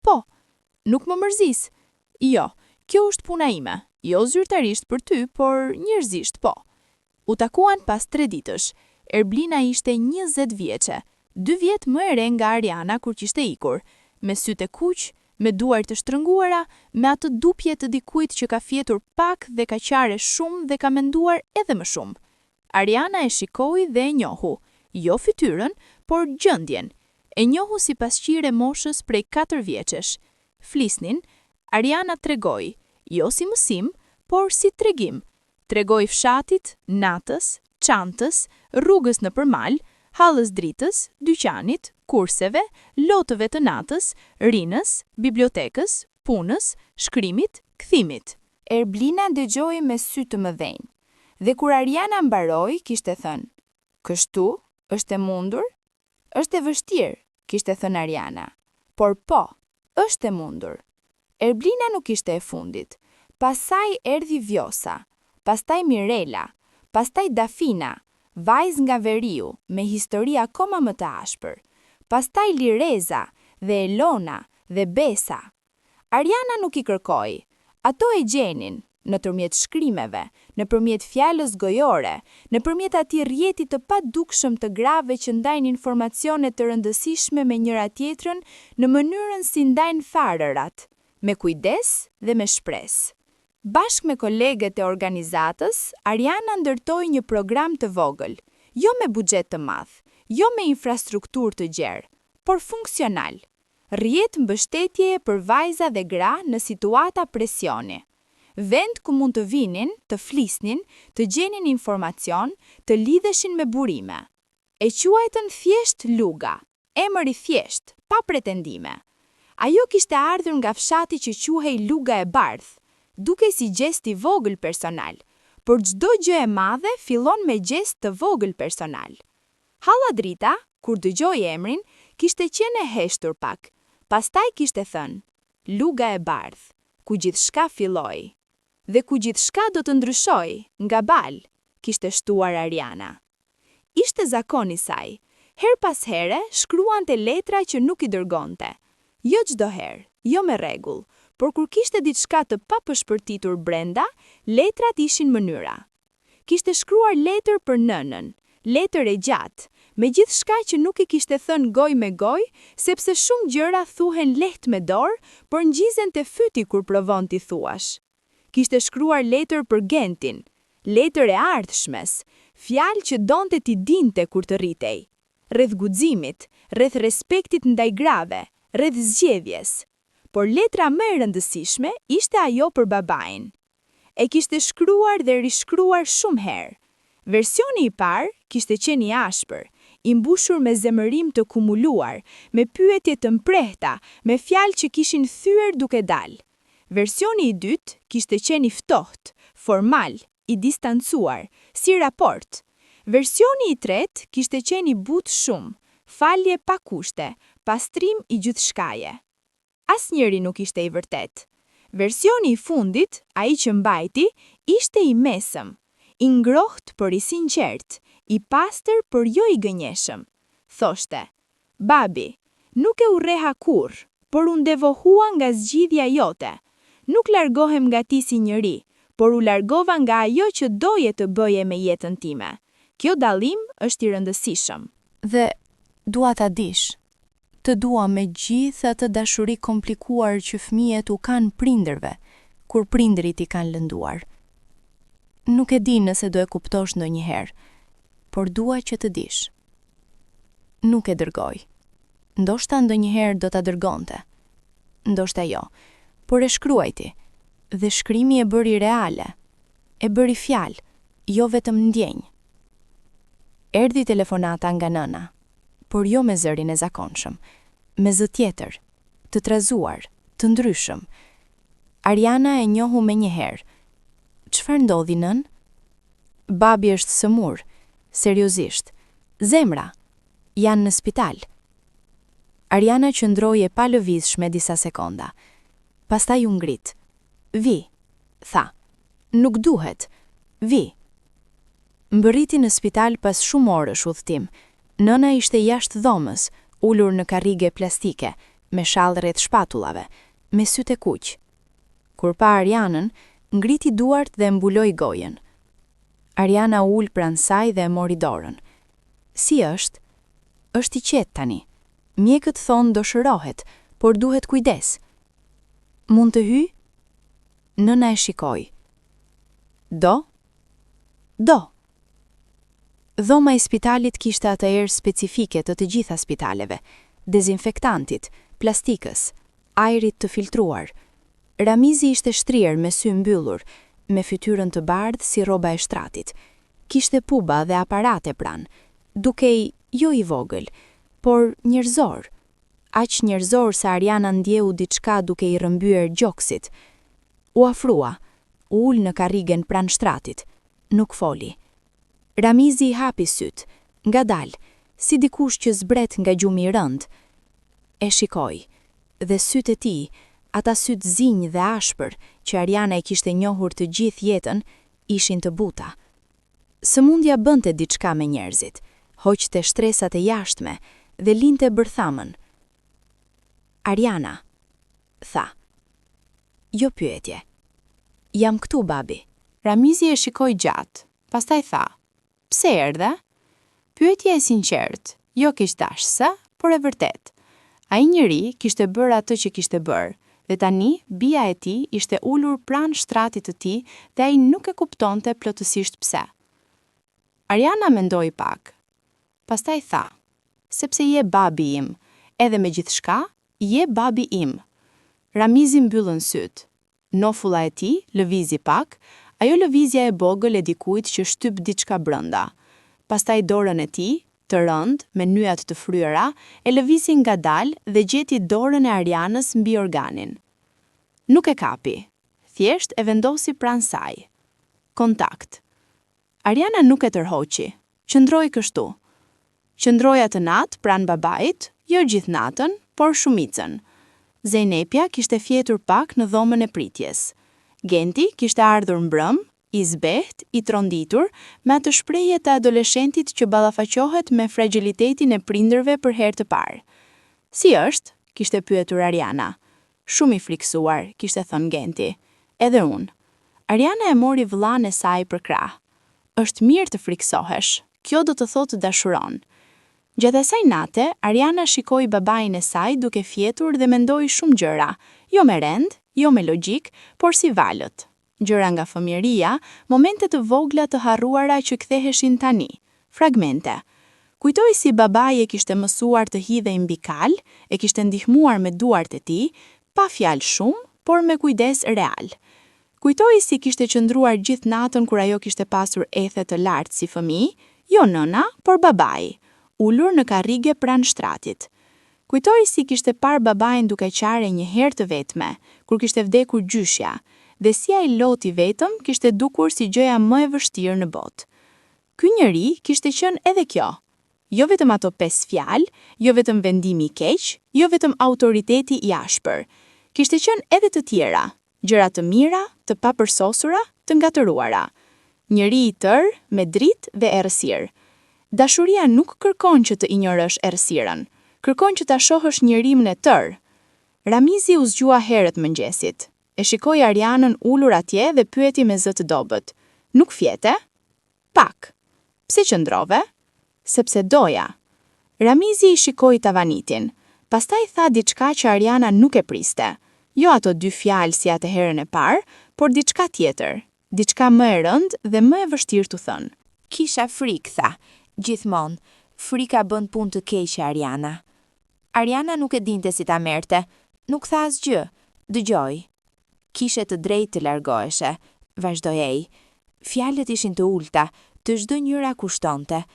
Po, nuk më mërzis. Jo, kjo është puna ime, jo zyrtarisht për ty, por njerëzisht po. U takuan pas 3 ditësh. Erblina ishte 20 vjeçe. 2 vjet më e re nga Ariana kur kishte ikur, me sytë e kuq, me duar të shtrënguara, me atë dupje të dikujt që ka fjetur pak dhe ka qare shumë dhe ka menduar edhe më shumë. Ariana e shikoi dhe e njohu, jo fytyrën, por gjendjen. E njohu si pasqyrë e moshës prej 4 vjeçesh. Flisnin, Ariana tregoi, jo si mësim, por si tregim. Tregoi fshatit, natës, çantës, rrugës në përmal, hallës dritës, dyqanit, kurseve, lotëve të natës, rinës, bibliotekës, punës, shkrimit, kthimit. Erblina dëgjoi me sy të mëdhenj. Dhe kur Ariana mbaroi, kishte thënë: "Kështu, është e mundur?" "Është e vështirë," kishte thënë Ariana. "Por po, është e mundur." Erblina nuk ishte e fundit. Pastaj erdhi Vjosa, pastaj Mirela, pastaj Dafina, vajzë nga Veriu, me histori akoma më të ashpër. pastaj Lireza dhe Elona dhe Besa. Ariana nuk i kërkoi, ato e gjenin, nëpërmjet shkrimeve, nëpërmjet fjalës gojore, nëpërmjet atij rrjeti të padukshëm të grave që ndajnë informacione të rëndësishme me njëra tjetrën në mënyrën si ndajnë farërat, me kujdes dhe me shpresë. Bashkë me kolegët e organizatës, Ariana ndërtoi një program të vogël, jo me buxhet të madh, jo me infrastrukturë të gjerë, por funksional. Rrjet mbështetje për vajza dhe gra në situata presioni. Vend ku mund të vinin, të flisnin, të gjenin informacion, të lidheshin me burime. E quajtën thjesht Luga, emër i thjesht, pa pretendime. Ajo kishte ardhur nga fshati që quhej Luga e Bardh, duke si gjest i vogël personal, por çdo gjë e madhe fillon me gjest të vogël personal. Halla drita, kur dëgjoi emrin, kishte qenë e heshtur pak, pastaj kishte thënë, Luga e Bardh, ku gjithçka filloi. Dhe ku gjithçka do të ndryshoj, nga bal, kishte shtuar Ariana. Ishte zakoni saj, her pas here shkruante letra që nuk i dërgonte. Jo çdo herë, jo me rregull, por kur kishte diçka të papërshpërtitur brenda, letrat ishin mënyra. Kishte shkruar letër për nënën, letër e gjatë, me gjithçka që nuk i kishte thënë gojë me gojë, sepse shumë gjëra thuhen lehtë me dorë, por ngjizen te fyti kur provon t'i thuash. Kishte shkruar letër për Gentin, letër e ardhshmes, fjalë që donte t'i dinte kur të rritej, rreth guximit, rreth respektit ndaj grave, rreth zgjedhjes. Por letra më e rëndësishme ishte ajo për babain. E kishte shkruar dhe rishkruar shumë herë. Versioni i parë kishte qenë i ashpër, i mbushur me zemërim të kumuluar, me pyetje të mprehta, me fjalë që kishin thyer duke dalë. Versioni i dytë kishte qenë i ftohtë, formal, i distancuar, si raport. Versioni i tretë kishte qenë i butë shumë, falje pa kushte, pastrim i gjithçkaje. Asnjëri nuk ishte i vërtet. Versioni i fundit, ai që mbajti, ishte i mesëm, i ngrohtë por i sinqert, i pastër por jo i gënjeshëm. Thoshte, babi, nuk e urreha kurrë, por u devohua nga zgjidhja jote. Nuk largohem nga ti si njëri, por u largova nga ajo që doje të bëje me jetën time. Kjo dallim është i rëndësishëm. Dhe dua ta dish, të dua me gjithë atë dashuri komplikuar që fëmijët u kanë prindërve, kur prindërit i kanë lënduar. Nuk e di nëse do e kuptosh ndonjëherë, por dua që të dish. Nuk e dërgoj. Ndoshta ndonjëherë do ta dërgonte. Ndoshta jo. Por e shkruajti, dhe shkrimi e bëri reale, e bëri fjalë, jo vetëm ndjenjë. Erdhi telefonata nga nëna, por jo me zërin e zakonshëm, me zë tjetër, të trazuar, të ndryshëm. Ariana e njohu me njëherë. Çfarë ndodhi nën? Babi është sëmur, seriozisht. Zemra, janë në spital. Ariana qëndroi e pa lëvizshme disa sekonda. Pastaj u ngrit. Vi, tha. Nuk duhet. Vi. Mbërriti në spital pas shumë orësh udhtim. Nëna ishte jashtë dhomës, ulur në karrige plastike, me shall rreth shpatullave, me sytë e kuq. Kur pa Arianën, ngriti duart dhe mbuloi gojën. Ariana ul pranë saj dhe e mori dorën. Si është? Është i qetë tani. Mjekët thonë do shërohet, por duhet kujdes. Mund të hy? Nëna e shikoi. Do? Do. Dhoma e spitalit kishte atë erë specifike të të gjitha spitaleve, dezinfektantit, plastikës, ajrit të filtruar. Ramizi ishte shtrirë me sy mbyllur, me fytyrën të bardhë si rroba e shtratit. Kishte puba dhe aparate pranë, dukej jo i vogël, por njerëzor. Aq njerëzor sa Ariana ndjeu diçka duke i rrëmbyer gjoksit. U afrua, u ul në karrigen pranë shtratit. Nuk foli. Ramizi i hapi syt, ngadalë, si dikush që zbret nga gjumi i rënd. E shikoi, dhe sytë e tij, ata sytë zinj dhe ashpër që Ariana i kishte njohur të gjithë jetën, ishin të buta. Sëmundja bënte diçka me njerëzit, hoqte shtresat e jashtme, dhe linte bërthamën. Ariana, tha. Jo pyetje. Jam këtu, babi. Ramizi e shikoi gjatë, pastaj tha, pse erdhe? Pyetja e sinqert, jo keq dashëse, por e vërtet. Ai njeri kishte bërë atë që kishte bërë, dhe tani bija e tij ishte ulur pranë shtratit të tij dhe ai nuk e kuptonte plotësisht pse. Ariana mendoi pak. Pastaj tha, sepse je babi im, edhe me gjithçka, je babi im. Ramizi mbyllën syt. Nofulla e tij lëvizi pak, ajo lëvizja e vogël e dikujt që shtyp diçka brenda. Pastaj dorën e tij, të rëndë, me nyjat të fryera, e lëvizi ngadalë dhe gjeti dorën e Arianës mbi organin. Nuk e kapi, thjesht e vendosi pranë saj. Kontakt. Ariana nuk e tërhoqi, qëndroi kështu. Qëndroi atë natë pranë babait, jo gjithë natën, por shumicën. Zejnepja kishte fjetur pak në dhomën e pritjes. Genti kishte ardhur mbrëm, i zbeht, i tronditur, me atë shprehje të adoleshentit që ballafaqohet me fragilitetin e prindërve për herë të parë. Si është? Kishte pyetur Ariana. Shumë i friksuar, kishte thënë Genti. Edhe unë. Ariana e mori vëllain e saj për krah. Është mirë të friksohesh. Kjo do të thotë dashuron. Gjatë asaj nate, Ariana shikoi babain e saj duke fjetur dhe mendoi shumë gjëra, jo me rend, jo me logjik, por si valët. Gjëra nga fëmijëria, momente të vogla të harruara që ktheheshin tani, fragmente. Kujtoi si babai e kishte mësuar të hidhej mbi kal, e kishte ndihmuar me duart e tij, pa fjalë shumë, por me kujdes real. Kujtoi si kishte qëndruar gjithë natën kur ajo kishte pasur ethe të lartë si fëmijë, jo nëna, por babai, ulur në karrige pranë shtratit. Kujtoi si kishte parë babain duke qare një herë të vetme, kur kishte vdekur gjyshja, dhe si ai loti vetëm kishte dukur si gjëja më e vështirë në botë. Ky njeri kishte qenë edhe kjo. Jo vetëm ato 5 fjalë, jo vetëm vendimi i keq, jo vetëm autoriteti i ashpër. Kishte qenë edhe të tjera, gjëra të mira, të papërsosura, të ngatëruara. Njeri i tërë, me dritë dhe errësirë. Dashuria nuk kërkon që të injorosh errësirën, kërkon që ta shohësh njerimin e tërë. Ramizi u zgjua herët mëngjesit. E shikoi Arianën ulur atje dhe pyeti me zë të dobët. Nuk fjete? Pak. Pse qëndrove? Sepse doja. Ramizi i shikoi tavanitin. Pastaj tha diçka që Ariana nuk e priste. Jo ato 2 fjalë si atë herën e parë, por diçka tjetër. Diçka më e rëndë dhe më e vështirë të thënë. Kisha frikë, tha. Gjithmonë, frika bën punë të keqe Ariana. Ariana nuk e dinte si ta merrte. Nuk tha asgjë. Dëgjoi. Kishe të drejtë të largoheshe, vazhdoi ai. Fjalët ishin të ulta, të çdo njëra kushtonte.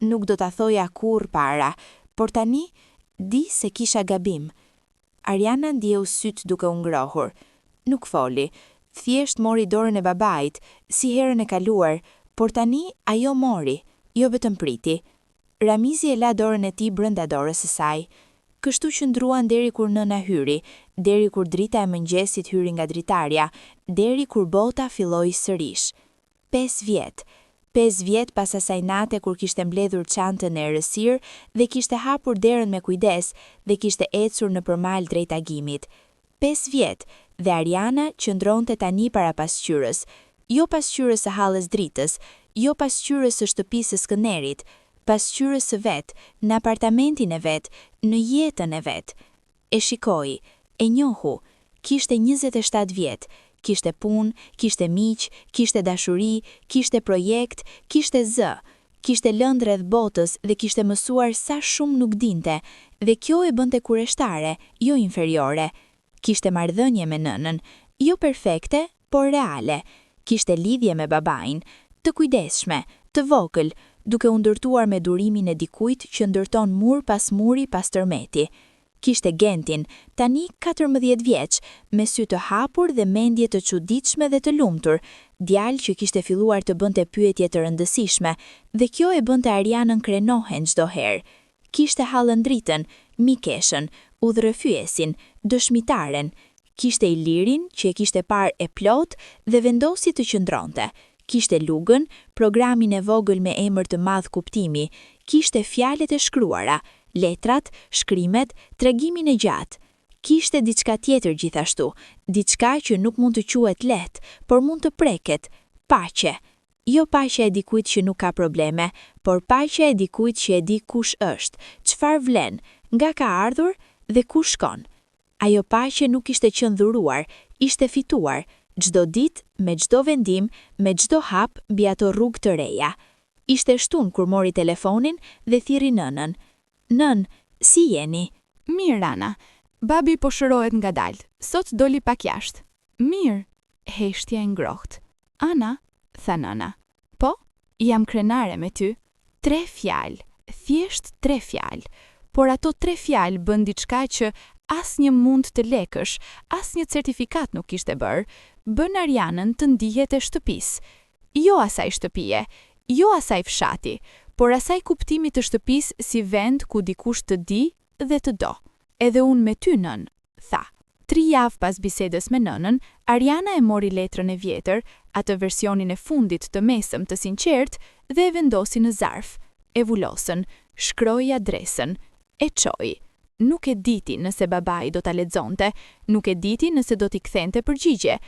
Nuk do ta thoja kurrë para, por tani di se kisha gabim. Ariana ndieu syt duke u ngrohur. Nuk foli, thjesht mori dorën e babait, si herën e kaluar, por tani ajo mori, jo vetëm priti. Ramizi e la dorën e tij brenda dorës së saj. Kështu qëndruan deri kur nëna hyri, deri kur drita e mëngjesit hyri nga dritarja, deri kur bota filloi sërish. 5 vjet. 5 vjet pas asaj nate kur kishte mbledhur çantën e errësirë dhe kishte hapur derën me kujdes dhe kishte ecur nëpër mal drejt agimit. 5 vjet dhe Ariana qëndronte tani para pasqyrës, jo pasqyrës së hallës dritës, jo pasqyrës së shtëpisë së Skënderit, pasqyrës së vet, në apartamentin e vet, në jetën e vet. E shikoi, e njohu, kishte 27 vjet, kishte punë, kishte miq, kishte dashuri, kishte projekt, kishte zë, kishte lënë rreth botës dhe kishte mësuar sa shumë nuk dinte, dhe kjo e bënte kurioztare, jo inferiore. Kishte marrëdhënie me nënën, jo perfekte, por reale. Kishte lidhje me babain, të kujdesshme, të vogël, duke u ndërtuar me durimin e dikujt që ndërton mur pas muri pas tërmeti. Kishte Gentin, tani 14 vjeç, me sy të hapur dhe mendje të çuditshme dhe të lumtur, djalë që kishte filluar të bënte pyetje të rëndësishme, dhe kjo e bënte Arianën krenohen çdo herë. Kishte hallëndritën, mikeshën, udhërëfyesin, dëshmitaren. Kishte Ilirin që e kishte parë e plot dhe vendosi të qëndronte. Kishte Lugën, programin e vogël me emër të madh kuptimi, kishte fjalët e shkruara, letrat, shkrimet, tregimin e gjatë. Kishte diçka tjetër gjithashtu, diçka që nuk mund të quhet lehtë, por mund të preket, paqe. Jo paqe e dikujt që nuk ka probleme, por paqe e dikujt që e di kush është, çfarë vlen, nga ka ardhur dhe ku shkon. Ajo paqe nuk ishte qenë dhuruar, ishte fituar, çdo ditë, me çdo vendim, me çdo hap mbi ato rrugë të reja. Ishte shtun kur mori telefonin dhe thirri nënën. Nën, si jeni? Mirë, Ana. Babi po shërohet ngadalë. Sot doli pak jashtë. Mirë, heshtja e ngrohtë. Ana, tha nëna. Po, jam krenare me ty. 3 fjalë, thjesht 3 fjalë. Por ato 3 fjalë bën diçka që asnjë mund të lekësh, asnjë certifikat nuk kishte bërë, bën Arianën të ndihet e shtëpisë. Jo asaj shtëpie, jo asaj fshati, por asaj kuptimit të shtëpisë si vend ku dikush të di dhe të do. Edhe unë me ty, nën, tha. 3 javë pas bisedës me nënën, Ariana e mori letrën e vjetër, atë versionin e fundit të mesëm të sinqert, dhe e vendosi në zarf. E vulosën, shkroi adresën, e çoi. Nuk e diti nëse babai do ta lexonte, nuk e diti nëse do t'i kthente përgjigje,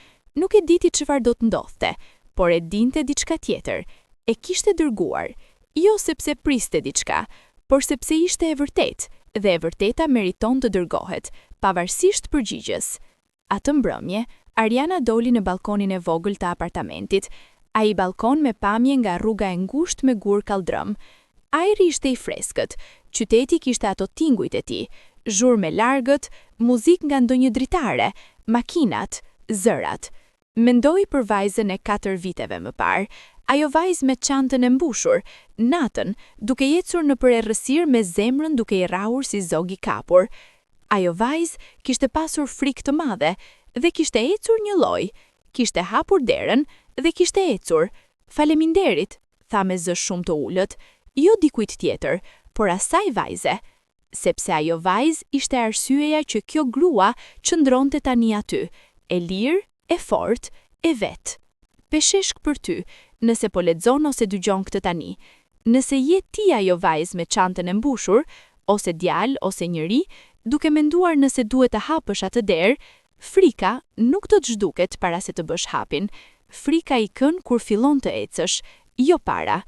nuk e diti çfarë do të ndodhte, por e dinte diçka tjetër. E kishte dërguar, jo sepse priste diçka, por sepse ishte e vërtetë, dhe e vërteta meriton të dërgohet, pavarësisht përgjigjes. Atë mbrëmje, Ariana doli në balkonin e vogël të apartamentit, ai balkon me pamje nga rruga e ngushtë me gur kaldrëm. Ajri ishte i freskët, qyteti kishte ato tingujt e tij, zhurmë largët, muzikë nga ndonjë dritare, makinat, zërat. Mendoi për vajzën e 4 viteve më parë, ajo vajzë me çantën e mbushur, natën, duke ecur nëpër errësirë me zemrën duke i rrahur si zog i kapur. Ajo vajzë kishte pasur frikë të madhe dhe kishte ecur një lloj, kishte hapur derën dhe kishte ecur. Faleminderit, tha me zë shumë të ulët, jo dikujt tjetër, por asaj vajze, sepse ajo vajzë ishte arsyeja që kjo grua qëndronte tani aty, e lirë, e fortë, e vetë. Pesheshk për ty, nëse po lexon ose dëgjon këtë tani. Nëse je ti ajo vajzë me çantën e mbushur, ose djalë ose njeri, duke menduar nëse duhet të hapësh atë derë, frika nuk do të zhduket para se të bësh hapin. Frika i kën kur fillon të ecësh, jo para.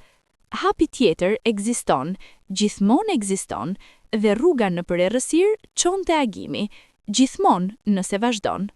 Hapi tjetër ekziston, gjithmonë ekziston, dhe rruga nëpër errësirë çon te agimi, gjithmonë nëse vazhdon.